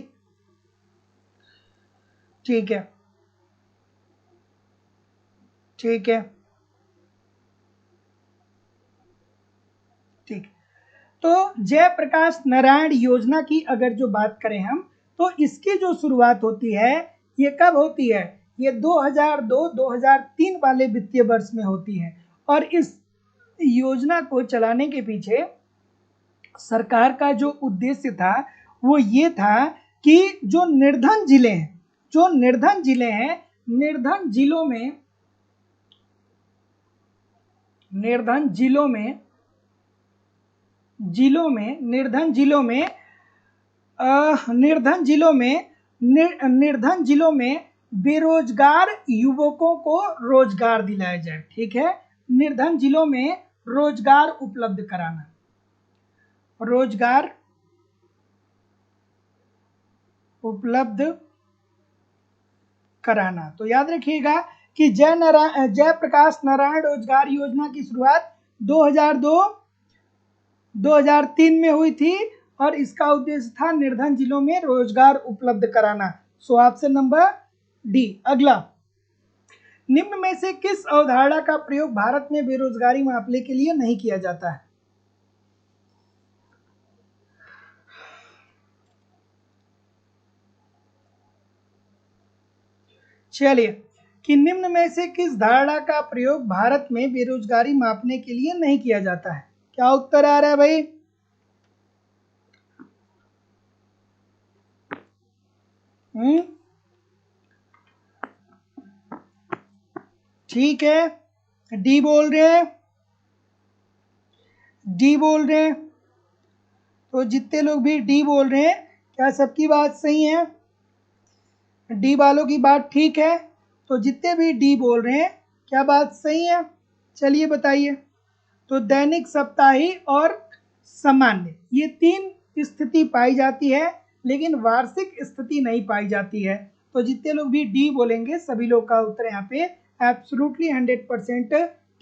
ठीक है, ठीक है, ठीक। तो जयप्रकाश नारायण योजना की अगर जो बात करें हम, तो इसकी जो शुरुआत होती है ये कब होती है? ये 2002-2003 वाले वित्तीय वर्ष में होती है। और इस योजना को चलाने के पीछे सरकार का जो उद्देश्य था वो ये था कि जो निर्धन जिले हैं, जो निर्धन जिले हैं, निर्धन जिलों में निर्धन जिलों में जिलों में निर्धन जिलों में निर्धन जिलों में निर्धन जिलों में बेरोजगार युवकों को रोजगार दिलाया जाए। ठीक है, निर्धन जिलों में रोजगार उपलब्ध कराना, रोजगार उपलब्ध कराना। तो याद रखिएगा कि जयप्रकाश नारायण रोजगार योजना की शुरुआत 2002-2003 में हुई थी और इसका उद्देश्य था निर्धन जिलों में रोजगार उपलब्ध कराना। सो ऑप्शन नंबर डी। अगला, निम्न में से किस अवधारणा का प्रयोग भारत में बेरोजगारी मापने के लिए नहीं किया जाता है? चलिए, कि निम्न में से किस धारणा का प्रयोग भारत में बेरोजगारी मापने के लिए नहीं किया जाता है? क्या उत्तर आ रहा है भाई? ठीक है, डी बोल रहे हैं, डी बोल रहे हैं। तो जितने लोग भी डी बोल रहे हैं, क्या सबकी बात सही है? डी वालों की बात ठीक है? तो जितने भी डी बोल रहे हैं, क्या बात सही है? चलिए बताइए। तो दैनिक, साप्ताहिक और सामान्य, ये तीन स्थिति पाई जाती है, लेकिन वार्षिक स्थिति नहीं पाई जाती है। तो जितने लोग भी डी बोलेंगे सभी लोग का उत्तर यहाँ पे एब्सोल्युटली 100%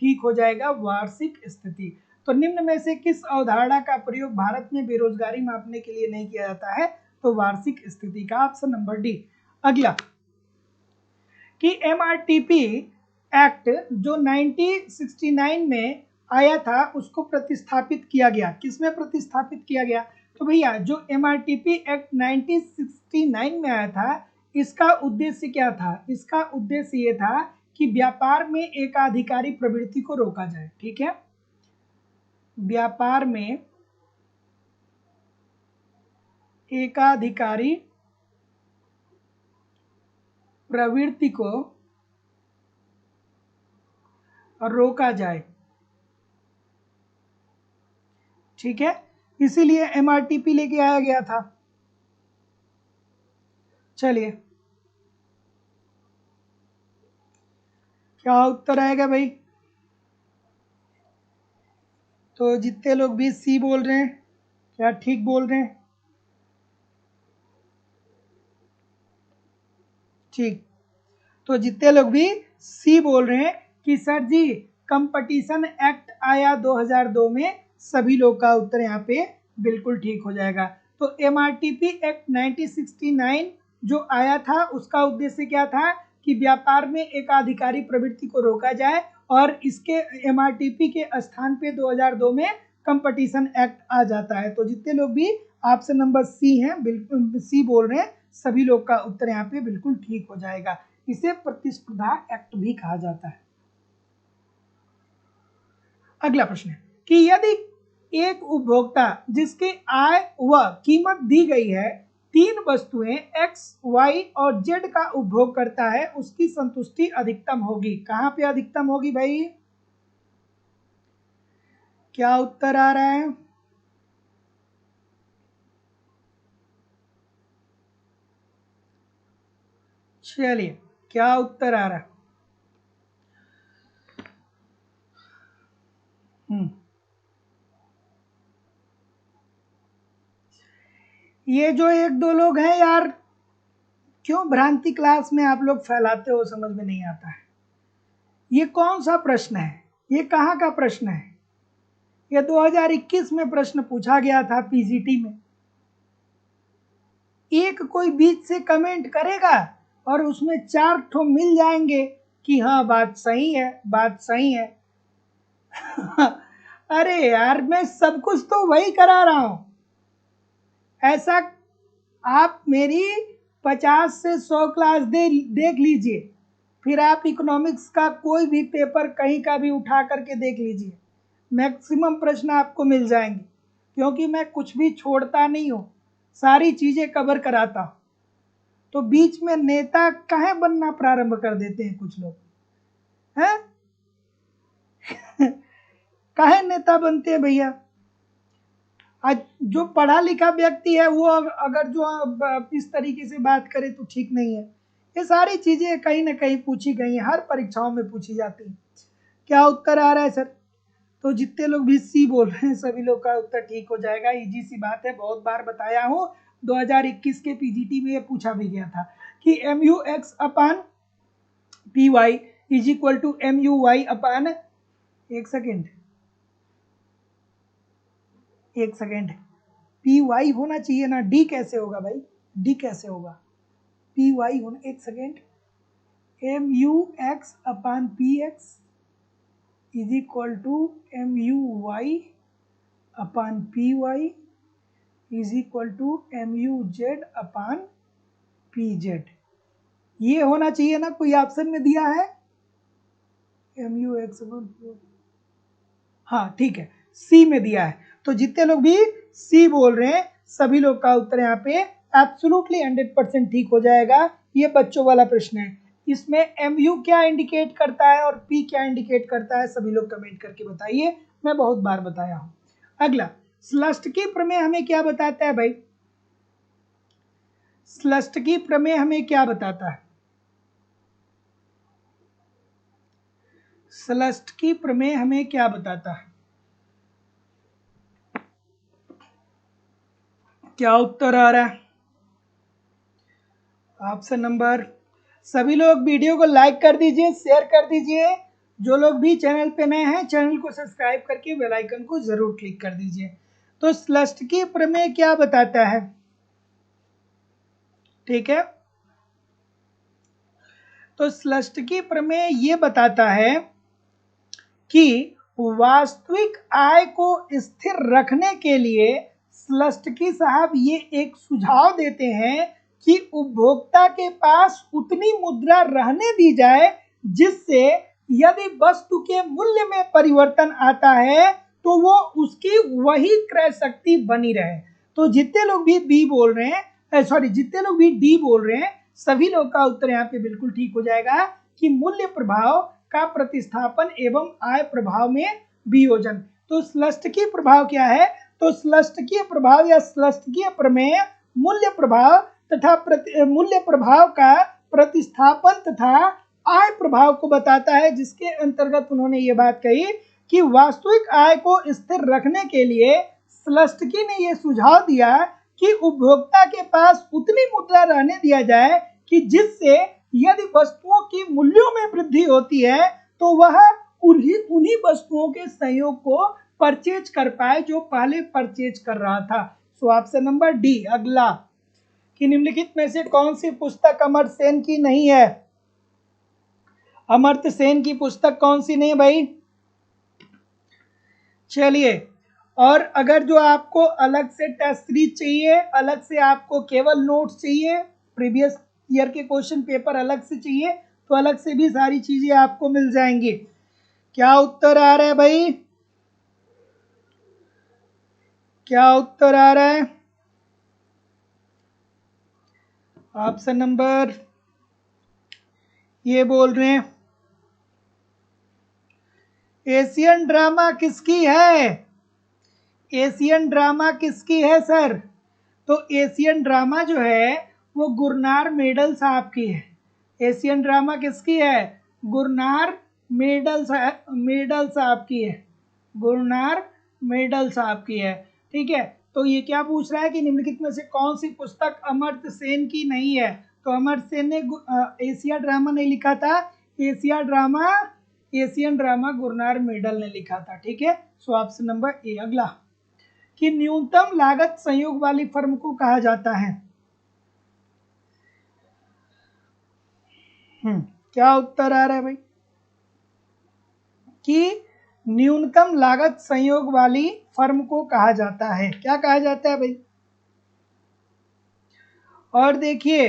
ठीक हो जाएगा, वार्षिक स्थिति। तो निम्न में से किस अवधारणा का प्रयोग भारत में बेरोजगारी मापने के लिए नहीं किया जाता है? तो वार्षिक स्थिति का ऑप्शन नंबर डी। अगला, कि एमआरटीपी एक्ट जो 1969 में आया था उसको प्रतिस्थापित किया गया, किसमें प्रतिस्थापित किया गया? तो भैया जो एमआरटीपी एक्ट 1969 में आया था, इसका उद्देश्य क्या था? इसका उद्देश्य ये था कि व्यापार में एकाधिकारी प्रवृत्ति को रोका जाए। ठीक है, व्यापार में एकाधिकारी प्रवृत्ति को रोका जाए। ठीक है, इसीलिए एमआरटीपी लेके आया गया था। चलिए, क्या उत्तर आएगा भाई? तो जितने लोग भी सी बोल रहे हैं, क्या ठीक बोल रहे हैं? ठीक। तो जितने लोग भी सी बोल रहे हैं कि सर जी कंपटीशन एक्ट आया 2002 में, सभी लोग का उत्तर यहाँ पे बिल्कुल ठीक हो जाएगा। तो एमआरटीपी एक्ट 1969 जो आया था उसका उद्देश्य क्या था? कि व्यापार में एकाधिकारी प्रवृत्ति को रोका जाए, और इसके एमआरटीपी के स्थान पे 2002 में कंपटीशन एक्ट आ जाता है। तो जितने लोग भी ऑप्शन नंबर सी हैं, बिल्कुल सी बोल रहे हैं, सभी लोग का उत्तर यहाँ पे बिल्कुल ठीक हो जाएगा। इसे प्रतिस्पर्धा एक्ट भी कहा जाता है। अगला प्रश्न है कि यदि एक उपभोक्ता जिसकी आय व कीमत दी गई है, तीन वस्तुएं एक्स, वाई और जेड का उपभोग करता है, उसकी संतुष्टि अधिकतम होगी। कहां पे अधिकतम होगी भाई? क्या उत्तर आ रहा है? चलिए, क्या उत्तर आ रहा है? ये जो एक दो लोग हैं यार, क्यों भ्रांति क्लास में आप लोग फैलाते हो, समझ में नहीं आता है। ये कौन सा प्रश्न है? ये कहाँ का प्रश्न है? ये 2021 में प्रश्न पूछा गया था पीजीटी में। एक कोई बीच से कमेंट करेगा और उसमें 4 ठो मिल जाएंगे कि हाँ बात सही है, बात सही है। अरे यार, मैं सब कुछ तो वही करा रहा हूं। ऐसा आप मेरी 50 से 100 क्लास देख लीजिए, फिर आप इकोनॉमिक्स का कोई भी पेपर कहीं का भी उठा करके देख लीजिए, मैक्सिमम प्रश्न आपको मिल जाएंगे, क्योंकि मैं कुछ भी छोड़ता नहीं हूँ, सारी चीज़ें कवर कराता हूँ। तो बीच में नेता काहे बनना प्रारंभ कर देते हैं कुछ लोग, हैं? काहे नेता बनते हैं भैया? आज जो पढ़ा लिखा व्यक्ति है वो अगर जो इस तरीके से बात करे तो ठीक नहीं है। ये सारी चीजें कहीं ना कहीं पूछी गई हैं, हर परीक्षाओं में पूछी जाती हैं। क्या उत्तर आ रहा है सर? तो जितने लोग भी सी बोल रहे हैं सभी लोग का उत्तर ठीक हो जाएगा। इजी सी बात है, बहुत बार बताया हूँ। 2021 के पीजीटी में ये पूछा भी गया था कि MUX upon PY is equal to MUY upon, एक सेकेंड, PY होना चाहिए ना, D कैसे होगा भाई? D कैसे होगा? PY होना, एक second, MUX upon PX is equal to MUY upon PY is equal to MUZ upon PZ। ये होना चाहिए ना, कोई ऑप्शन में दिया है? MUX अपान, हाँ ठीक है, सी में दिया है। तो जितने लोग भी सी बोल रहे हैं सभी लोग का उत्तर यहाँ पे एब्सोल्युटली 100% ठीक हो जाएगा। ये बच्चों वाला प्रश्न है, इसमें MU क्या इंडिकेट करता है और P क्या इंडिकेट करता है, सभी लोग कमेंट करके बताइए, मैं बहुत बार बताया हूं। अगला, श्लिष्टकी प्रमेय हमें क्या बताता है भाई? श्लिष्टकी प्रमेय हमें क्या बताता है? श्लिष्टकी प्रमेय हमें क्या बताता है? क्या उत्तर आ रहा है? ऑप्शन नंबर, सभी लोग वीडियो को लाइक कर दीजिए, शेयर कर दीजिए। जो लोग भी चैनल पे नए हैं चैनल को सब्सक्राइब करके बेल आइकन को जरूर क्लिक कर दीजिए। तो श्लिष्टकी प्रमेय क्या बताता है? ठीक है, तो श्लिष्टकी प्रमेय ये बताता है कि वास्तविक आय को स्थिर रखने के लिए श्लिष्टकी साहब ये एक सुझाव देते हैं कि उपभोक्ता के पास उतनी मुद्रा रहने दी जाए जिससे यदि वस्तु के मूल्य में परिवर्तन आता है तो वो उसकी वही क्रय शक्ति बनी रहे। तो जितने लोग भी बी बोल रहे हैं, जितने लोग भी डी बोल रहे हैं सभी लोग का उत्तर यहाँ पे बिल्कुल ठीक हो जाएगा कि मूल्य प्रभाव का प्रतिस्थापन एवं आय प्रभाव में वियोजन। तो श्लिष्टकीय प्रभाव क्या है? तो श्लिष्टकीय प्रभाव या श्लिष्टकीय प्रमेय मूल्य प्रभाव तथा मूल्य प्रभाव का प्रतिस्थापन तथा आय प्रभाव को बताता है, जिसके अंतर्गत उन्होंने ये बात कही कि वास्तविक आय को स्थिर रखने के लिए श्लिष्टकी ने यह सुझाव दिया कि उपभोक्ता के पास उतनी मुद्रा रहने दिया जाए कि जिससे यदि वस्तुओं की मूल्यों में वृद्धि होती है तो वह उन्हीं वस्तुओं के संयोग को परचेज कर पाए जो पहले परचेज कर रहा था। सो ऑप्शन नंबर डी। अगला, कि निम्नलिखित में से कौन सी पुस्तक अमर्त्य सेन की नहीं है? अमर्त्य सेन की पुस्तक कौन सी नहीं है भाई? चलिए, और अगर जो आपको अलग से टेस्ट सीरीज चाहिए, अलग से आपको केवल नोट्स चाहिए, प्रीवियस ईयर के क्वेश्चन पेपर अलग से चाहिए, तो अलग से भी सारी चीजें आपको मिल जाएंगी। क्या उत्तर आ रहा है भाई? क्या उत्तर आ रहा है? ऑप्शन नंबर, ये बोल रहे हैं एशियन ड्रामा किसकी है? एशियन ड्रामा किसकी है सर? तो एशियन ड्रामा जो है वो गुरनार मेडल साहब की है। एशियन ड्रामा किसकी है? गुरनार मेडल साहब की है। गुरनार मेडल साहब की है। ठीक है, तो ये क्या पूछ रहा है कि निम्नलिखित में से कौन सी पुस्तक अमर्त्य सेन की नहीं है? तो अमर्त्य सेन ने एशिया ड्रामा नहीं लिखा था, Asia drama Asian drama Gunnar Myrdal ने लिखा था। ठीक है, सो ऑप्शन नंबर ए। अगला, कि न्यूनतम लागत संयोग वाली फर्म को कहा जाता है। क्या उत्तर आ रहा है भाई? कि न्यूनतम लागत संयोग वाली फर्म को कहा जाता है। क्या कहा जाता है भाई? और देखिए,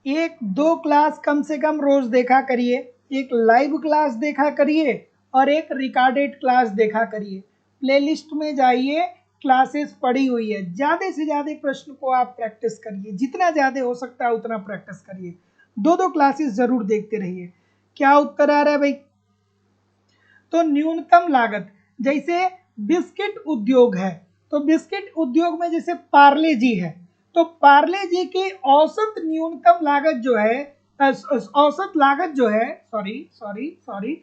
एक दो क्लास कम से कम रोज देखा करिए, एक लाइव क्लास देखा करिए और एक रिकॉर्डेड क्लास देखा करिए। प्लेलिस्ट में जाइए, क्लासेस पड़ी हुई है, ज़्यादा से ज़्यादा प्रश्न को आप प्रैक्टिस करिए, जितना ज़्यादा हो सकता है उतना प्रैक्टिस करिए, दो दो क्लासेस जरूर देखते रहिए। क्या उत्तर आ रहा है भाई? तो न्यूनतम लागत, जैसे बिस्किट उद्योग है, तो बिस्किट उद्योग में जैसे पार्ले जी है, तो पार्ले जी की औसत न्यूनतम लागत जो है, औसत लागत जो है, सॉरी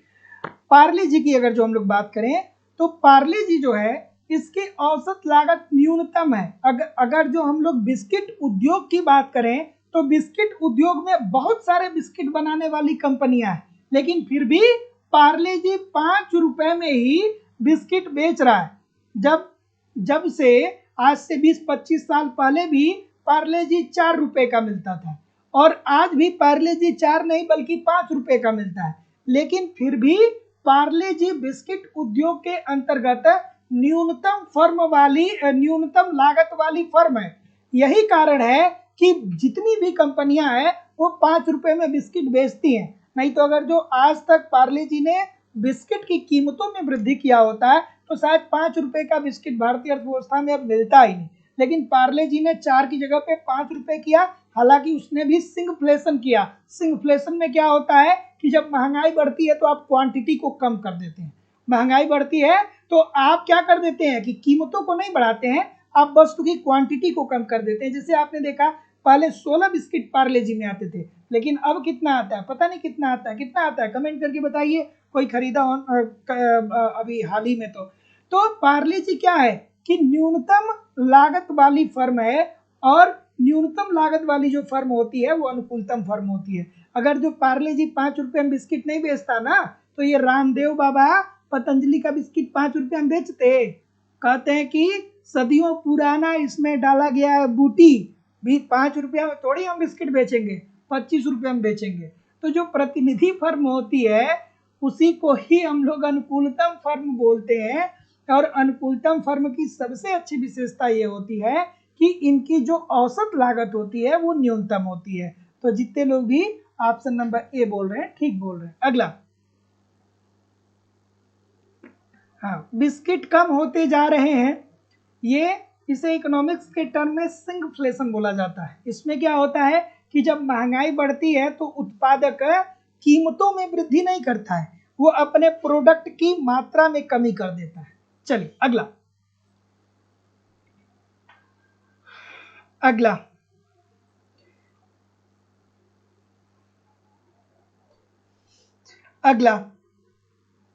पार्ले जी की अगर जो हम लोग बात करें तो पार्ले जी जो है इसकी औसत लागत न्यूनतम है। अगर जो हम लोग बिस्किट उद्योग की बात करें तो बिस्किट उद्योग में बहुत सारे बिस्किट बनाने वाली कंपनियां हैं, लेकिन फिर भी पार्ले जी 5 रुपए में ही बिस्किट बेच रहा है। जब से आज से 20-25 साल पहले भी पार्ले जी 4 रुपए का मिलता था, और आज भी पार्ले जी 4 नहीं बल्कि 5 रुपए का मिलता है, लेकिन फिर भी पार्ले जी बिस्किट उद्योग के अंतर्गत न्यूनतम लागत वाली फर्म है। यही कारण है कि जितनी भी कंपनियां हैं वो 5 रुपए में बिस्किट बेचती हैं। नहीं तो अगर जो आज तक पार्ले जी ने बिस्किट की कीमतों में वृद्धि किया होता है तो शायद 5 रुपए का बिस्किट भारतीय अर्थव्यवस्था में अब मिलता ही नहीं, लेकिन पार्ले जी ने 4 की जगह पे 5 रुपए किया। हालांकि उसने भी सिंगफ्लेशन किया। सिंगफ्लेशन में क्या होता है कि जब महंगाई बढ़ती है तो आप क्वांटिटी को कम कर देते हैं। महंगाई बढ़ती है तो आप क्या कर देते हैं कि कीमतों को नहीं बढ़ाते हैं, आप वस्तु की क्वांटिटी को कम कर देते हैं। जैसे आपने देखा पहले 16 बिस्किट पार्ले जी में आते थे, लेकिन अब कितना आता है पता नहीं, कितना आता है, कितना आता है कमेंट करके बताइए, कोई खरीदा हो अभी हाल ही में। तो पार्ले जी क्या है कि न्यूनतम लागत वाली फर्म है, और न्यूनतम लागत वाली जो फर्म होती है वो अनुकूलतम फर्म होती है। अगर जो पार्ले जी 5 रुपए में बिस्किट नहीं बेचता ना, तो ये रामदेव बाबा पतंजलि का बिस्किट 5 रुपए में बेचते। कहते हैं कि सदियों पुराना इसमें डाला गया है बूटी, भी 5 रुपया में थोड़ी हम बिस्किट बेचेंगे, 25 रुपये में बेचेंगे। तो जो प्रतिनिधि फर्म होती है उसी को ही हम लोग अनुकूलतम फर्म बोलते हैं। और अनुकूलतम फर्म की सबसे अच्छी विशेषता ये होती है कि इनकी जो औसत लागत होती है वो न्यूनतम होती है। तो जितने लोग भी ऑप्शन नंबर ए बोल रहे हैं ठीक बोल रहे हैं। अगला, हाँ, बिस्किट कम होते जा रहे हैं, ये इसे इकोनॉमिक्स के टर्म में सिंगफ्लेशन बोला जाता है। इसमें क्या होता है कि जब महंगाई बढ़ती है तो उत्पादक कीमतों में वृद्धि नहीं करता है, वो अपने प्रोडक्ट की मात्रा में कमी कर देता है। चलिए अगला, अगला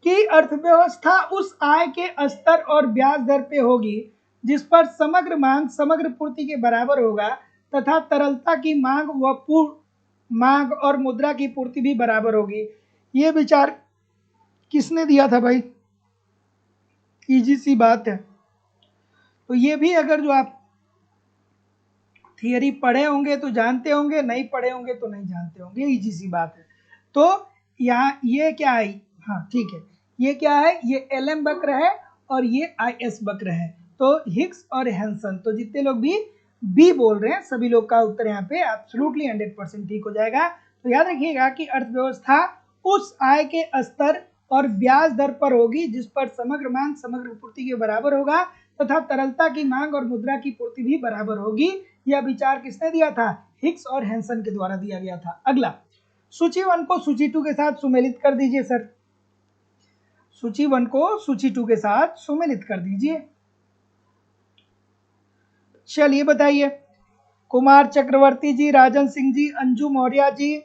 कि अर्थव्यवस्था उस आय के स्तर और ब्याज दर पे होगी जिस पर समग्र मांग समग्र पूर्ति के बराबर होगा, तथा तरलता की मांग और मुद्रा की पूर्ति भी बराबर होगी। ये विचार किसने दिया था भाई? इजी सी बात है। तो ये भी अगर जो आप थियरी पढ़े होंगे तो जानते होंगे, नहीं पढ़े होंगे तो नहीं जानते होंगे, इजी सी बात है। तो यहाँ ये क्या है, हाँ ठीक है, ये क्या है, ये एलएम वक्र है और ये आईएस वक्र है। तो हिग्स और हैंसन, तो जितने लोग भी बी बोल रहे हैं सभी लोग का उत्तर यहाँ पे एब्सोल्युटली 100% ठीक हो जाएगा। तो याद रखिएगा कि अर्थव्यवस्था उस आय के स्तर और ब्याज दर पर होगी जिस पर समग्र मांग समग्र पूर्ति के बराबर होगा, तथा तरलता की मांग और मुद्रा की पूर्ति भी बराबर होगी। यह विचार किसने दिया था? हिग्स और हैंसन के द्वारा दिया गया था। अगला, सूची 1 को सूची 2 के साथ सुमेलित कर दीजिए सर। सूची 1 को सूची 2 के साथ सुमेलित कर दीजिए। चलिए बताइए, कुमार चक्रवर्ती जी, राजन सिंह जी, अंजू मौर्य जी,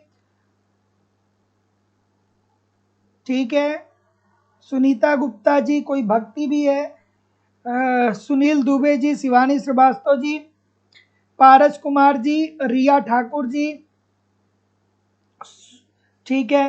ठीक है, सुनीता गुप्ता जी, कोई भक्ति भी है, सुनील दुबे जी, शिवानी श्रीवास्तव जी, पारस कुमार जी, रिया ठाकुर जी, ठीक है,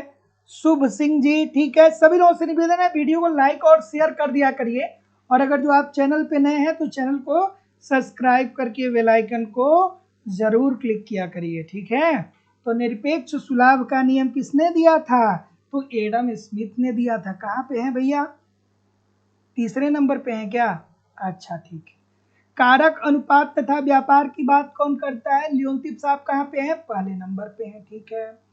शुभ सिंह जी, ठीक है। सभी लोगों से निवेदन है वीडियो को लाइक और शेयर कर दिया करिए, और अगर जो आप चैनल पे नए हैं तो चैनल को सब्सक्राइब करके बेल आइकन को जरूर क्लिक किया करिए, ठीक है। तो निरपेक्ष सुलभ का नियम किसने दिया था? तो एडम स्मिथ ने दिया था। कहाँ पे है भैया? तीसरे नंबर पे है क्या? अच्छा, ठीक है। कारक अनुपात तथा व्यापार की बात कौन करता है? लियोनतीफ साहब कहाँ पे हैं? पहले नंबर पे हैं, ठीक है।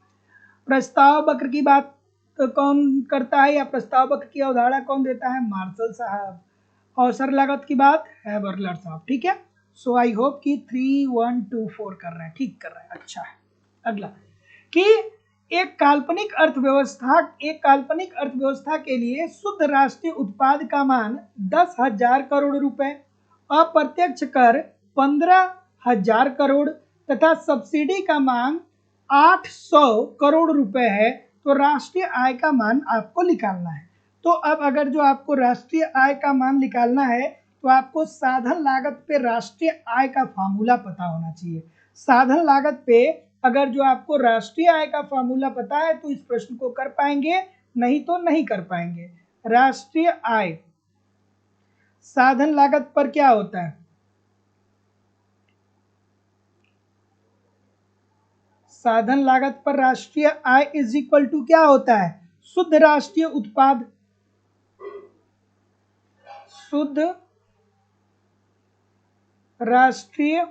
प्रस्ताव वक्र की बात कौन करता है, या प्रस्ताव वक्र की अवधारणा कौन देता है? मार्शल साहब। अवसर लागत की बात है बर्लर साहब, ठीक है। सो आई होप कि 3124 कर रहे हैं, ठीक कर रहे हैं, अच्छा है। अगला कि एक काल्पनिक अर्थव्यवस्था के लिए शुद्ध राष्ट्रीय उत्पाद का मान 10,000 करोड़ रुपए, अप्रत्यक्ष कर 15,000 करोड़ तथा सब्सिडी का मान 800 करोड़ रुपए है। तो राष्ट्रीय आय का मान आपको निकालना है। तो अब अगर जो आपको राष्ट्रीय आय का मान निकालना है तो आपको साधन लागत पे राष्ट्रीय आय का फार्मूला पता होना चाहिए। साधन लागत पे अगर जो आपको राष्ट्रीय आय का फार्मूला पता है तो इस प्रश्न को कर पाएंगे, नहीं तो नहीं कर पाएंगे। राष्ट्रीय आय साधन लागत पर क्या होता है? साधन लागत पर राष्ट्रीय आय इज इक्वल टू क्या होता है? शुद्ध राष्ट्रीय उत्पाद। शुद्ध राष्ट्रीय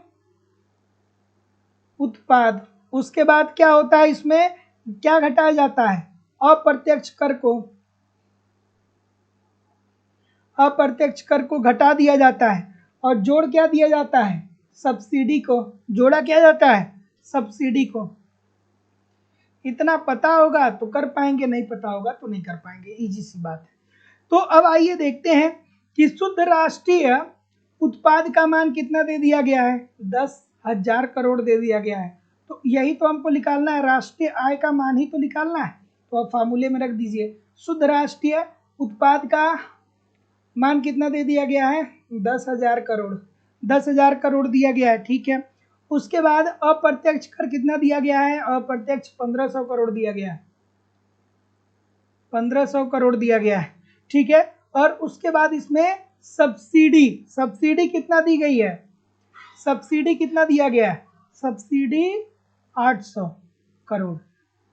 उत्पाद। उसके बाद क्या होता है? इसमें क्या घटाया जाता है? अप्रत्यक्ष कर को, अप्रत्यक्ष कर को घटा दिया जाता है, और जोड़ क्या दिया जाता है? सब्सिडी को। जोड़ा क्या जाता है? सब्सिडी को। इतना पता होगा तो कर पाएंगे, नहीं पता होगा तो नहीं कर पाएंगे, इजी सी बात है। तो अब आइए देखते हैं कि शुद्ध राष्ट्रीय उत्पाद का मान कितना दे दिया गया है? 10,000 करोड़ दे दिया गया है। तो यही तो हमको निकालना है, राष्ट्रीय आय का मान ही तो निकालना है। तो अब फार्मूले में रख दीजिए, शुद्ध राष्ट्रीय उत्पाद का मान कितना दे दिया गया है? 10,000 करोड़। 10,000 करोड़ दिया गया है, ठीक है। उसके बाद अप्रत्यक्ष कर कितना दिया गया है? अप्रत्यक्ष 1,500 करोड़ दिया गया है। 1,500 करोड़ दिया गया है, ठीक है। और उसके बाद इसमें सब्सिडी, सब्सिडी कितना दी गई है? सब्सिडी कितना दिया गया है? सब्सिडी 800 करोड़।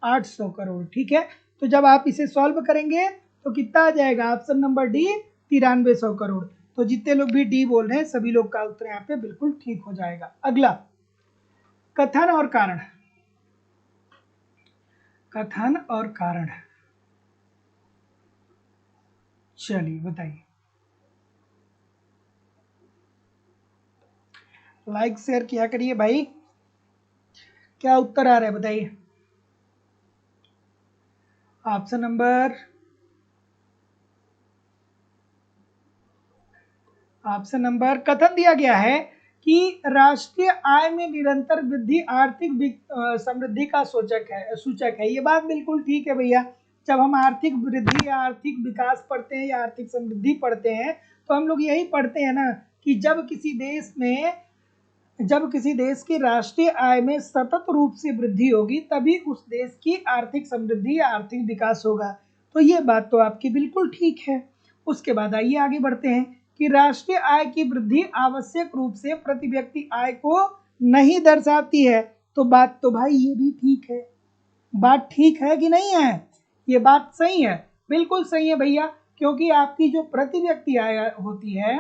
800 करोड़, ठीक है। तो जब आप इसे सॉल्व करेंगे तो कितना आ जाएगा? Option number D 9300 crore. तो जितने लोग भी डी बोल रहे हैं सभी लोग का उत्तर यहाँ पे बिल्कुल ठीक हो जाएगा। अगला कथन और कारण। कथन और कारण, चलिए बताइए। लाइक शेयर किया करिए भाई। क्या उत्तर आ रहा है बताइए? ऑप्शन नंबर कथन दिया गया है कि राष्ट्रीय आय में निरंतर वृद्धि आर्थिक समृद्धि का सूचक है। ये बात बिल्कुल ठीक है भैया। जब हम आर्थिक वृद्धि या आर्थिक विकास पढ़ते हैं या आर्थिक समृद्धि पढ़ते हैं तो हम लोग यही पढ़ते हैं ना कि जब किसी देश की राष्ट्रीय आय में सतत रूप से वृद्धि होगी तभी उस देश की आर्थिक समृद्धि या आर्थिक विकास होगा। तो ये बात तो आपकी बिल्कुल ठीक है। उसके बाद आइए आगे बढ़ते हैं कि राष्ट्रीय आय की वृद्धि आवश्यक रूप से प्रति व्यक्ति आय को नहीं दर्शाती है। तो बात तो भाई ये भी ठीक है। बात ठीक है कि नहीं है? ये बात सही है, बिल्कुल सही है भैया। क्योंकि आपकी जो प्रति व्यक्ति आय होती है,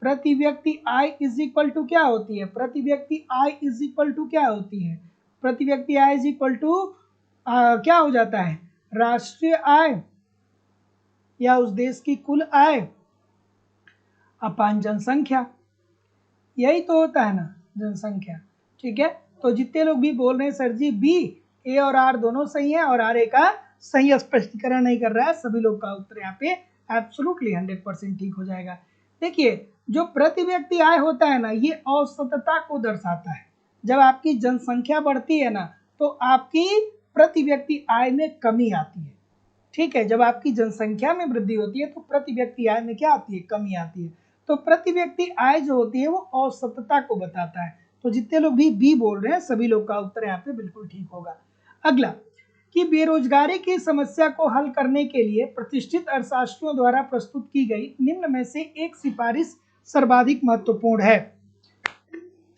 प्रति व्यक्ति आय इज इक्वल टू क्या होती है? प्रति व्यक्ति आय इज इक्वल टू क्या होती है? प्रति व्यक्ति आय इज इक्वल टू क्या हो जाता है? राष्ट्रीय आय या उस देश की कुल आय अपान जनसंख्या। यही तो होता है ना, जनसंख्या, ठीक है। तो जितने लोग भी बोल रहे हैं सर जी बी, ए और आर दोनों सही है और आर ए का सही स्पष्टीकरण नहीं कर रहा है, सभी लोग का उत्तर यहाँ पे एब्सोल्युटली 100% ठीक हो जाएगा। देखिए, जो प्रति व्यक्ति आय होता है ना, ये औसतता को दर्शाता है। जब आपकी जनसंख्या बढ़ती है ना तो आपकी प्रति व्यक्ति आय में कमी आती है, ठीक है। जब आपकी जनसंख्या में वृद्धि होती है तो प्रति व्यक्ति आय में क्या आती है? कमी आती है। तो प्रति व्यक्ति आय जो होती है वो औसतता को बताता है। तो जितने लोग भी बी बोल रहे हैं सभी लोग का उत्तर यहाँ पे बिल्कुल ठीक होगा। अगला कि बेरोजगारी की समस्या को हल करने के लिए प्रतिष्ठित अर्थशास्त्रियों द्वारा प्रस्तुत की गई निम्न में से एक सिफारिश सर्वाधिक महत्वपूर्ण है।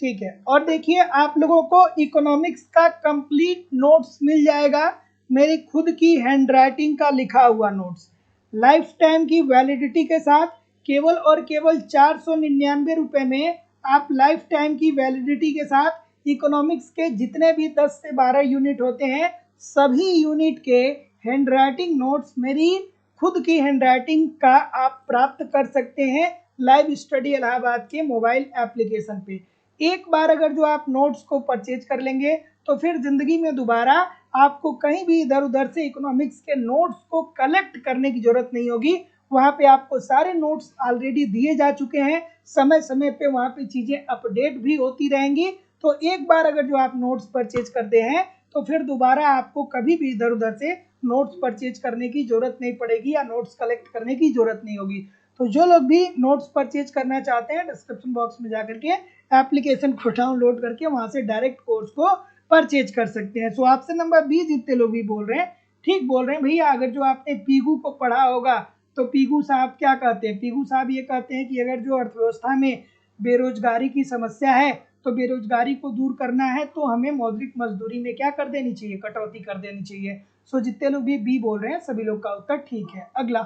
ठीक है, और देखिए आप लोगों को इकोनॉमिक्स का कंप्लीट नोट्स मिल जाएगा, मेरी खुद की हैंडराइटिंग का लिखा हुआ नोट्स, लाइफ टाइम की वैलिडिटी के साथ, केवल और केवल 499 रुपए में आप लाइफ टाइम की वैलिडिटी के साथ इकोनॉमिक्स के जितने भी 10 से 12 यूनिट होते हैं सभी यूनिट के हैंडराइटिंग नोट्स मेरी खुद की हैंडराइटिंग का आप प्राप्त कर सकते हैं लाइव स्टडी इलाहाबाद के मोबाइल एप्लीकेशन पे। एक बार अगर जो आप नोट्स को परचेज कर लेंगे तो फिर जिंदगी में दोबारा आपको कहीं भी इधर उधर से इकोनॉमिक्स के नोट्स को कलेक्ट करने की जरूरत नहीं होगी। वहाँ पे आपको सारे नोट्स ऑलरेडी दिए जा चुके हैं, समय समय पे वहाँ पे चीज़ें अपडेट भी होती रहेंगी। तो एक बार अगर जो आप नोट्स परचेज करते हैं तो फिर दोबारा आपको कभी भी इधर उधर से नोट्स परचेज करने की जरूरत नहीं पड़ेगी या नोट्स कलेक्ट करने की जरूरत नहीं होगी। तो जो लोग भी नोट्स परचेज करना चाहते हैं डिस्क्रिप्शन बॉक्स में जाकर के एप्लीकेशन को डाउनलोड करके वहां से डायरेक्ट कोर्स को परचेज कर सकते हैं। सो ऑप्शन नंबर बी जितने लोग भी बोल रहे हैं ठीक बोल रहे हैं भैया। अगर जो आपने पीगू को पढ़ा होगा तो पीगू साहब क्या कहते हैं, पीगू साहब ये कहते हैं कि अगर जो अर्थव्यवस्था में बेरोजगारी की समस्या है तो बेरोजगारी को दूर करना है तो हमें मौद्रिक मजदूरी में क्या कर देनी चाहिए, कटौती कर देनी चाहिए। सो जितने लोग भी बी बोल रहे हैं सभी लोग का उत्तर ठीक है। अगला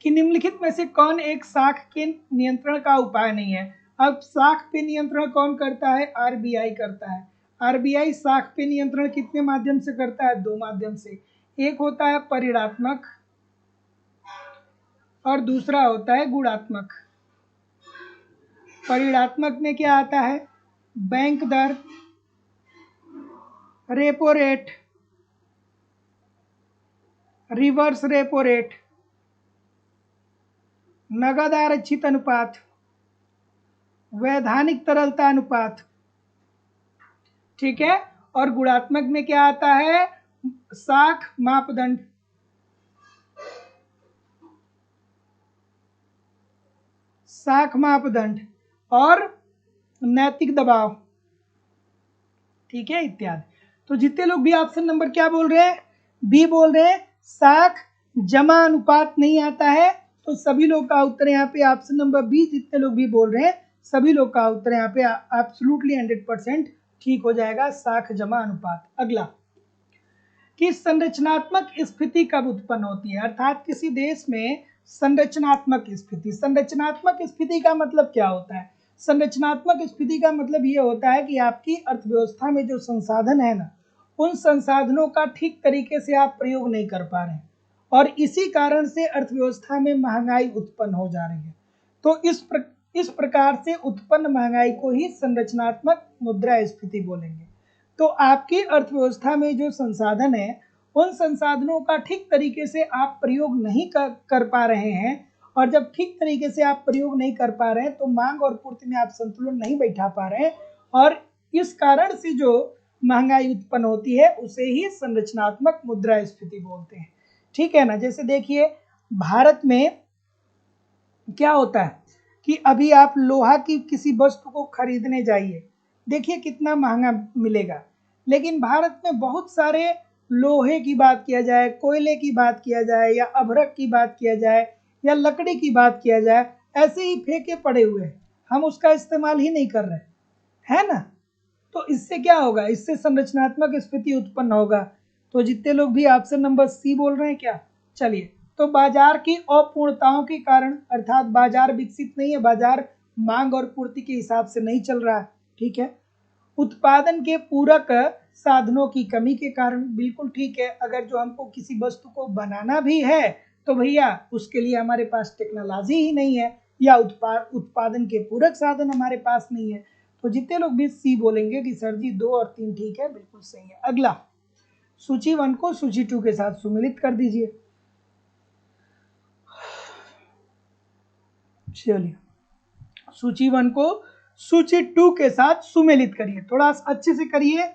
कि निम्नलिखित में से कौन एक साख के नियंत्रण का उपाय नहीं है। अब साख पे नियंत्रण कौन करता है, आरबीआई करता है। आरबीआई साख पे नियंत्रण कितने माध्यम से करता है, दो माध्यम से, एक होता है परिणात्मक और दूसरा होता है गुणात्मक। परिणात्मक में क्या आता है, बैंक दर, repo rate, reverse repo rate, नगद आरक्षित अनुपात, वैधानिक तरलता अनुपात। ठीक है, और गुणात्मक में क्या आता है, साख मापदंड, साख मापदंड और नैतिक दबाव। ठीक है, इत्यादि। तो जितने लोग भी ऑप्शन नंबर क्या बोल रहे हैं, बी बोल रहे हैं, साख जमा अनुपात नहीं आता है, तो सभी लोग का उत्तर यहाँ पे ऑप्शन नंबर बी जितने लोग भी बोल रहे हैं सभी लोग का उत्तर यहाँ पे एब्सोल्युटली 100% ठीक हो जाएगा, साख जमा अनुपात। अगला कि संरचनात्मक स्फीति कब उत्पन्न होती है, अर्थात किसी देश में संरचनात्मक स्फीति। संरचनात्मक स्फीति का मतलब क्या होता है, संरचनात्मक स्फीति का मतलब ये होता है कि आपकी अर्थव्यवस्था में जो संसाधन है ना उन संसाधनों का ठीक तरीके से आप प्रयोग नहीं कर पा रहे हैं और इसी कारण से अर्थव्यवस्था में महंगाई उत्पन्न हो जा रही है। तो इस प्रकार से उत्पन्न महंगाई को ही संरचनात्मक मुद्रास्फीति बोलेंगे। तो आपकी अर्थव्यवस्था में जो संसाधन है उन संसाधनों का ठीक तरीके से आप प्रयोग नहीं कर पा रहे हैं और जब ठीक तरीके से आप प्रयोग नहीं कर पा रहे हैं तो मांग और पूर्ति में आप संतुलन नहीं बैठा पा रहे हैं और इस कारण से जो महंगाई उत्पन्न होती है उसे ही संरचनात्मक मुद्रास्फीति बोलते हैं। ठीक है ना, जैसे देखिए भारत में क्या होता है कि अभी आप लोहा की किसी वस्तु को खरीदने जाइए, देखिए कितना महंगा मिलेगा, लेकिन भारत में बहुत सारे लोहे की बात किया जाए, कोयले की बात किया जाए या अभ्रक की बात किया जाए या लकड़ी की बात किया जाए, ऐसे ही फेंके पड़े हुए हैं, हम उसका इस्तेमाल ही नहीं कर रहे है ना। तो इससे क्या होगा, इससे संरचनात्मक स्फीति उत्पन्न होगा। तो जितने लोग भी ऑप्शन नंबर सी बोल रहे हैं क्या, चलिए, तो बाजार की अपूर्णताओं के कारण, अर्थात बाजार विकसित नहीं है, बाजार मांग और पूर्ति के हिसाब से नहीं चल रहा है। ठीक है, उत्पादन के पूरक साधनों की कमी के कारण, बिल्कुल ठीक है, अगर जो हमको किसी वस्तु को बनाना भी है तो भैया उसके लिए हमारे पास टेक्नोलॉजी ही नहीं है या उत्पादन के पूरक साधन हमारे पास नहीं है। तो जितने लोग भी सी बोलेंगे कि सर जी 2 और 3 ठीक है, बिल्कुल सही है। अगला सूची 1 को सूची 2 के साथ सुमेलित कर दीजिए। चलिए, सूची 1 को सूची 2 के साथ सुमेलित करिए, थोड़ा अच्छे से करिए।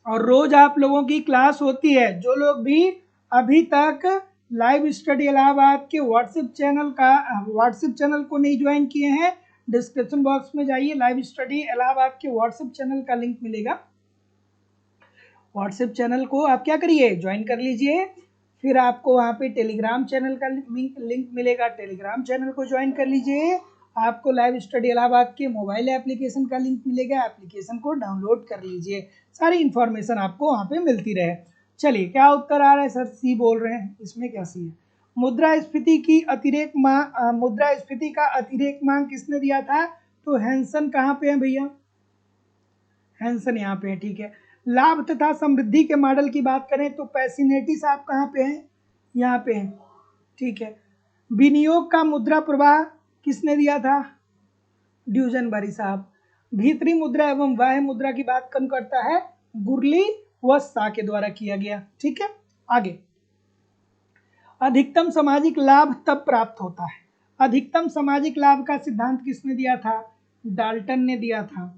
और रोज आप लोगों की क्लास होती है, जो लोग भी अभी तक लाइव स्टडी इलाहाबाद के व्हाट्सएप चैनल को नहीं ज्वाइन किए हैं, डिस्क्रिप्शन बॉक्स में जाइए, लाइव स्टडी इलाहाबाद के व्हाट्सएप चैनल का लिंक मिलेगा। व्हाट्सएप चैनल को आप क्या करिए, ज्वाइन कर लीजिए। फिर आपको वहाँ पे टेलीग्राम चैनल का लिंक मिलेगा, टेलीग्राम चैनल को ज्वाइन कर लीजिए। आपको लाइव स्टडी इलाहाबाद के मोबाइल एप्लीकेशन का लिंक मिलेगा, एप्लीकेशन को डाउनलोड कर लीजिए। सारी इन्फॉर्मेशन आपको वहाँ पे मिलती रहे। चलिए, क्या उत्तर आ रहा है सर? सी बोल रहे हैं, इसमें क्या सी है? मुद्रास्फीति का अतिरेक मांग किसने दिया था? तो हैंसन कहाँ पे है भैया? हैंसन यहाँ पे है, ठीक है। लाभ तथा समृद्धि के मॉडल की बात करें तो पैसिनेटी साहब कहाँ पे हैं? यहाँ पे हैं, ठीक है। विनियोग का मुद्रा प्रवाह किसने दिया था? ड्यूजनबरी साहब। भीतरी मुद्रा एवं बाह्य मुद्रा की बात कौन करता है? गुरली व शा के द्वारा किया गया, ठीक है। आगे, अधिकतम सामाजिक लाभ तब प्राप्त होता है। अधिकतम सामाजिक लाभ का सिद्धांत किसने दिया था? डाल्टन ने दिया था,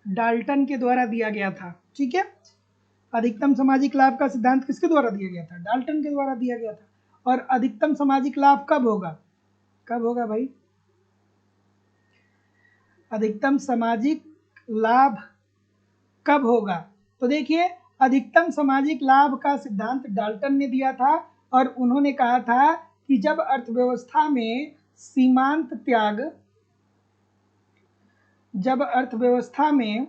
डाल्टन के द्वारा दिया गया था, ठीक है। अधिकतम सामाजिक लाभ का सिद्धांत किसके द्वारा दिया गया था? डाल्टन के द्वारा दिया गया था। और अधिकतम सामाजिक लाभ कब होगा? कब होगा भाई? अधिकतम सामाजिक लाभ कब होगा? तो देखिए, अधिकतम सामाजिक लाभ का सिद्धांत डाल्टन ने दिया था और उन्होंने कहा था कि जब अर्थव्यवस्था में सीमांत त्याग, जब अर्थव्यवस्था में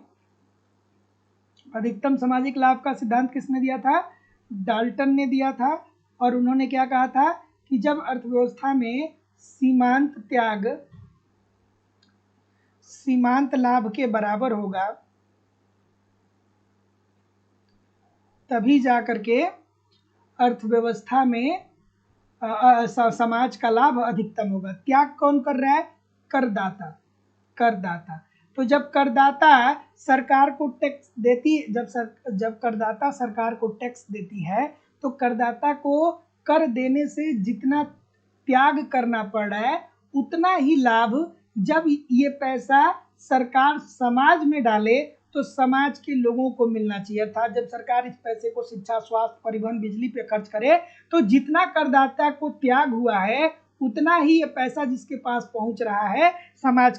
अधिकतम सामाजिक लाभ का सिद्धांत किसने दिया था? डाल्टन ने दिया था। और उन्होंने क्या कहा था कि जब अर्थव्यवस्था में सीमांत त्याग सीमांत लाभ के बराबर होगा तभी जाकर के अर्थव्यवस्था में समाज का लाभ अधिकतम होगा। त्याग कौन कर रहा है? करदाता, करदाता। तो जब करदाता सरकार को टैक्स देती, जब करदाता सरकार को टैक्स देती है तो करदाता को कर देने से जितना त्याग करना पड़ रहा है उतना ही लाभ जब ये पैसा सरकार समाज में डाले तो समाज के लोगों को मिलना चाहिए। अर्थात जब सरकार इस पैसे को शिक्षा, स्वास्थ्य, परिवहन, बिजली पे खर्च करे तो जितना करदाता को त्याग हुआ है उतना ही ये पैसा जिसके पास पहुंच रहा है, समाज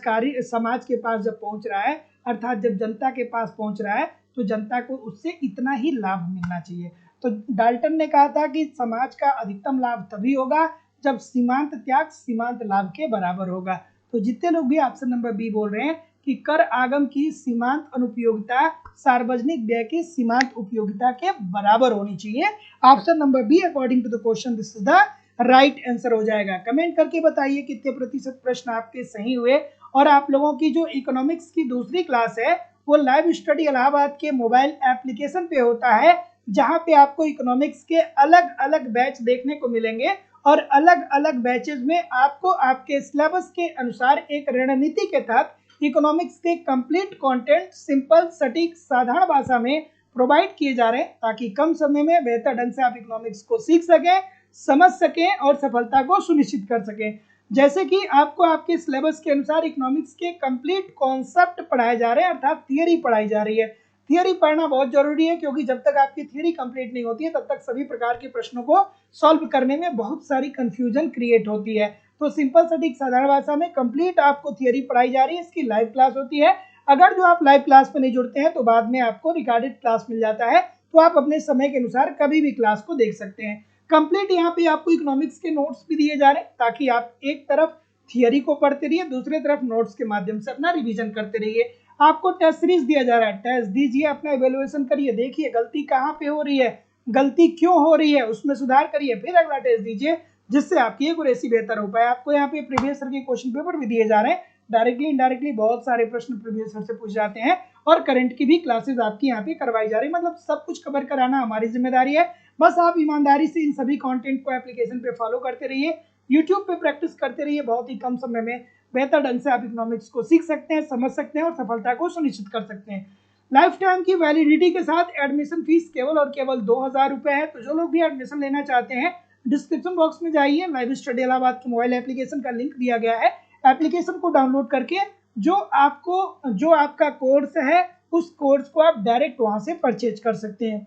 के पास जब पहुंच रहा है, अर्थात जब जनता के पास पहुंच रहा है तो जनता को उससे इतना ही लाभ मिलना चाहिए। तो डाल्टन ने कहा था कि समाज का अधिकतम लाभ तभी होगा जब सीमांत त्याग सीमांत लाभ के बराबर होगा। तो जितने लोग भी ऑप्शन नंबर बी बोल रहे हैं कि कर आगम की सीमांत अनुपयोगिता सार्वजनिक व्यय की सीमांत उपयोगिता के बराबर होनी चाहिए, option number B according to the question this is the right answer हो जाएगा। कमेंट करके बताइए कितने प्रतिशत प्रश्न आपके सही हुए। और आप लोगों की जो इकोनॉमिक्स की दूसरी क्लास है वो लाइव स्टडी इलाहाबाद के मोबाइल एप्लीकेशन पे होता है, जहां पे आपको इकोनॉमिक्स के अलग अलग बैच देखने को मिलेंगे और अलग अलग बैचेज में आपको आपके सिलेबस के अनुसार एक रणनीति के तहत इकोनॉमिक्स के कंप्लीट कंटेंट सिंपल, सटीक, साधारण भाषा में प्रोवाइड किए जा रहे हैं ताकि कम समय में बेहतर ढंग से आप इकोनॉमिक्स को सीख सकें, समझ सकें और सफलता को सुनिश्चित कर सकें। जैसे कि आपको आपके सिलेबस के अनुसार इकोनॉमिक्स के कंप्लीट कॉन्सेप्ट पढ़ाए जा रहे हैं, अर्थात थियरी पढ़ाई जा रही है। थियरी पढ़ना बहुत जरूरी है क्योंकि जब तक आपकी थियरी कंप्लीट नहीं होती है तब तक सभी प्रकार के प्रश्नों को सॉल्व करने में बहुत सारी कंफ्यूजन क्रिएट होती है। तो सिंपल, सटीक, साधारण भाषा में कंप्लीट आपको थियरी पढ़ाई जा रही है। इसकी लाइव क्लास होती है। अगर जो आप लाइव क्लास में नहीं जुड़ते हैं तो बाद में आपको रिकॉर्डेड क्लास मिल जाता है, तो आप अपने समय के अनुसार कभी भी क्लास को देख सकते हैं। कंप्लीट यहाँ पे आपको इकोनॉमिक्स के नोट्स भी दिए जा रहे हैं ताकि आप एक तरफ थियरी को पढ़ते रहिए, दूसरी तरफ नोट्स के माध्यम से अपना रिवीजन करते रहिए। आपको टेस्ट सीरीज दिया जा रहा है, टेस्ट दीजिए, अपना इवेल्युएशन करिए, देखिए गलती कहाँ पे हो रही है, गलती क्यों हो रही है, उसमें सुधार करिए, फिर अगला टेस्ट दीजिए जिससे आपकी एक्यूरेसी बेहतर हो पाए। आपको यहाँ पे प्रीवियस ईयर के क्वेश्चन पेपर भी दिए जा रहे हैं, डायरेक्टली इनडायरेक्टली बहुत सारे प्रश्न प्रीवियस ईयर से पूछ जाते हैं और करंट की भी क्लासेस आपकी यहाँ पे करवाई जा रही है। मतलब सब कुछ कवर कराना हमारी जिम्मेदारी है। बस आप ईमानदारी से इन सभी कंटेंट को एप्लीकेशन पे फॉलो करते रहिए, यूट्यूब पे प्रैक्टिस करते रहिए। बहुत ही कम समय में बेहतर ढंग से आप इकोनॉमिक्स को सीख सकते हैं, समझ सकते हैं और सफलता को सुनिश्चित कर सकते हैं। लाइफ टाइम की वैलिडिटी के साथ एडमिशन फीस केवल और केवल 2000 रुपये है। तो जो लोग भी एडमिशन लेना चाहते हैं डिस्क्रिप्शन बॉक्स में जाइए, लाइव स्टडी इलाहाबाद के मोबाइल एप्लीकेशन का लिंक दिया गया है। एप्लीकेशन को डाउनलोड करके जो आपका कोर्स है उस कोर्स को आप डायरेक्ट वहां से परचेज कर सकते हैं,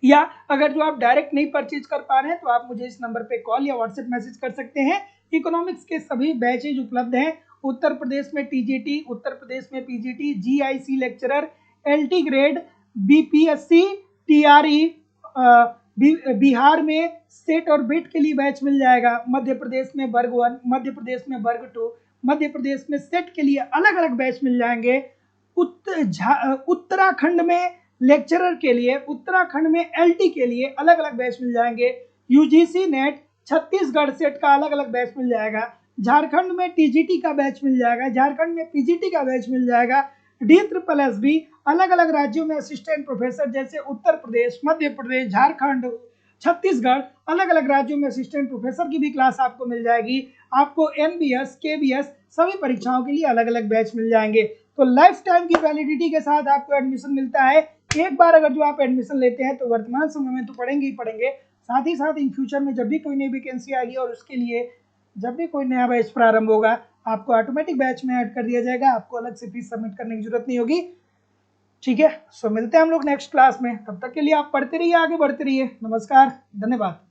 या अगर जो आप डायरेक्ट नहीं परचेज कर पा रहे हैं तो आप मुझे इस नंबर पे कॉल या व्हाट्सएप मैसेज कर सकते हैं। इकोनॉमिक्स के सभी बैचेज उपलब्ध हैं उत्तर प्रदेश में टीजीटी, उत्तर प्रदेश में PGT, GIC lecturer, LT grade, BPSC, TRE, Bihar में सेट और बिट के लिए बैच मिल जाएगा, मध्य प्रदेश में वर्ग 1, मध्य प्रदेश में वर्ग 2, मध्य प्रदेश में सेट के लिए अलग अलग बैच मिल जाएंगे। उत्तराखंड में लेक्चरर के लिए, उत्तराखंड में एलटी के लिए अलग अलग बैच मिल जाएंगे। यूजीसी नेट, छत्तीसगढ़ सेट का अलग अलग बैच मिल जाएगा। झारखंड में टीजीटी का बैच मिल जाएगा, झारखंड में पीजीटी का बैच मिल जाएगा। DSSS अलग अलग राज्यों में असिस्टेंट प्रोफेसर, जैसे उत्तर प्रदेश, मध्य प्रदेश, झारखंड, छत्तीसगढ़, अलग अलग राज्यों में असिस्टेंट प्रोफेसर की भी क्लास आपको मिल जाएगी। आपको एनबीएस, केबीएस सभी परीक्षाओं के लिए अलग अलग बैच मिल जाएंगे। तो लाइफ टाइम की वैलिडिटी के साथ आपको एडमिशन मिलता है। एक बार अगर जो आप एडमिशन लेते हैं तो वर्तमान समय में तो पढ़ेंगे ही पढ़ेंगे, साथ ही साथ इन फ्यूचर में जब भी कोई नई वैकेंसी आएगी और उसके लिए जब भी कोई नया बैच प्रारंभ होगा, आपको ऑटोमेटिक बैच में ऐड कर दिया जाएगा, आपको अलग से फीस सबमिट करने की जरूरत नहीं होगी। ठीक है, सो मिलते हैं हम लोग नेक्स्ट क्लास में। तब तक के लिए आप पढ़ते रहिए, आगे बढ़ते रहिए। नमस्कार, धन्यवाद।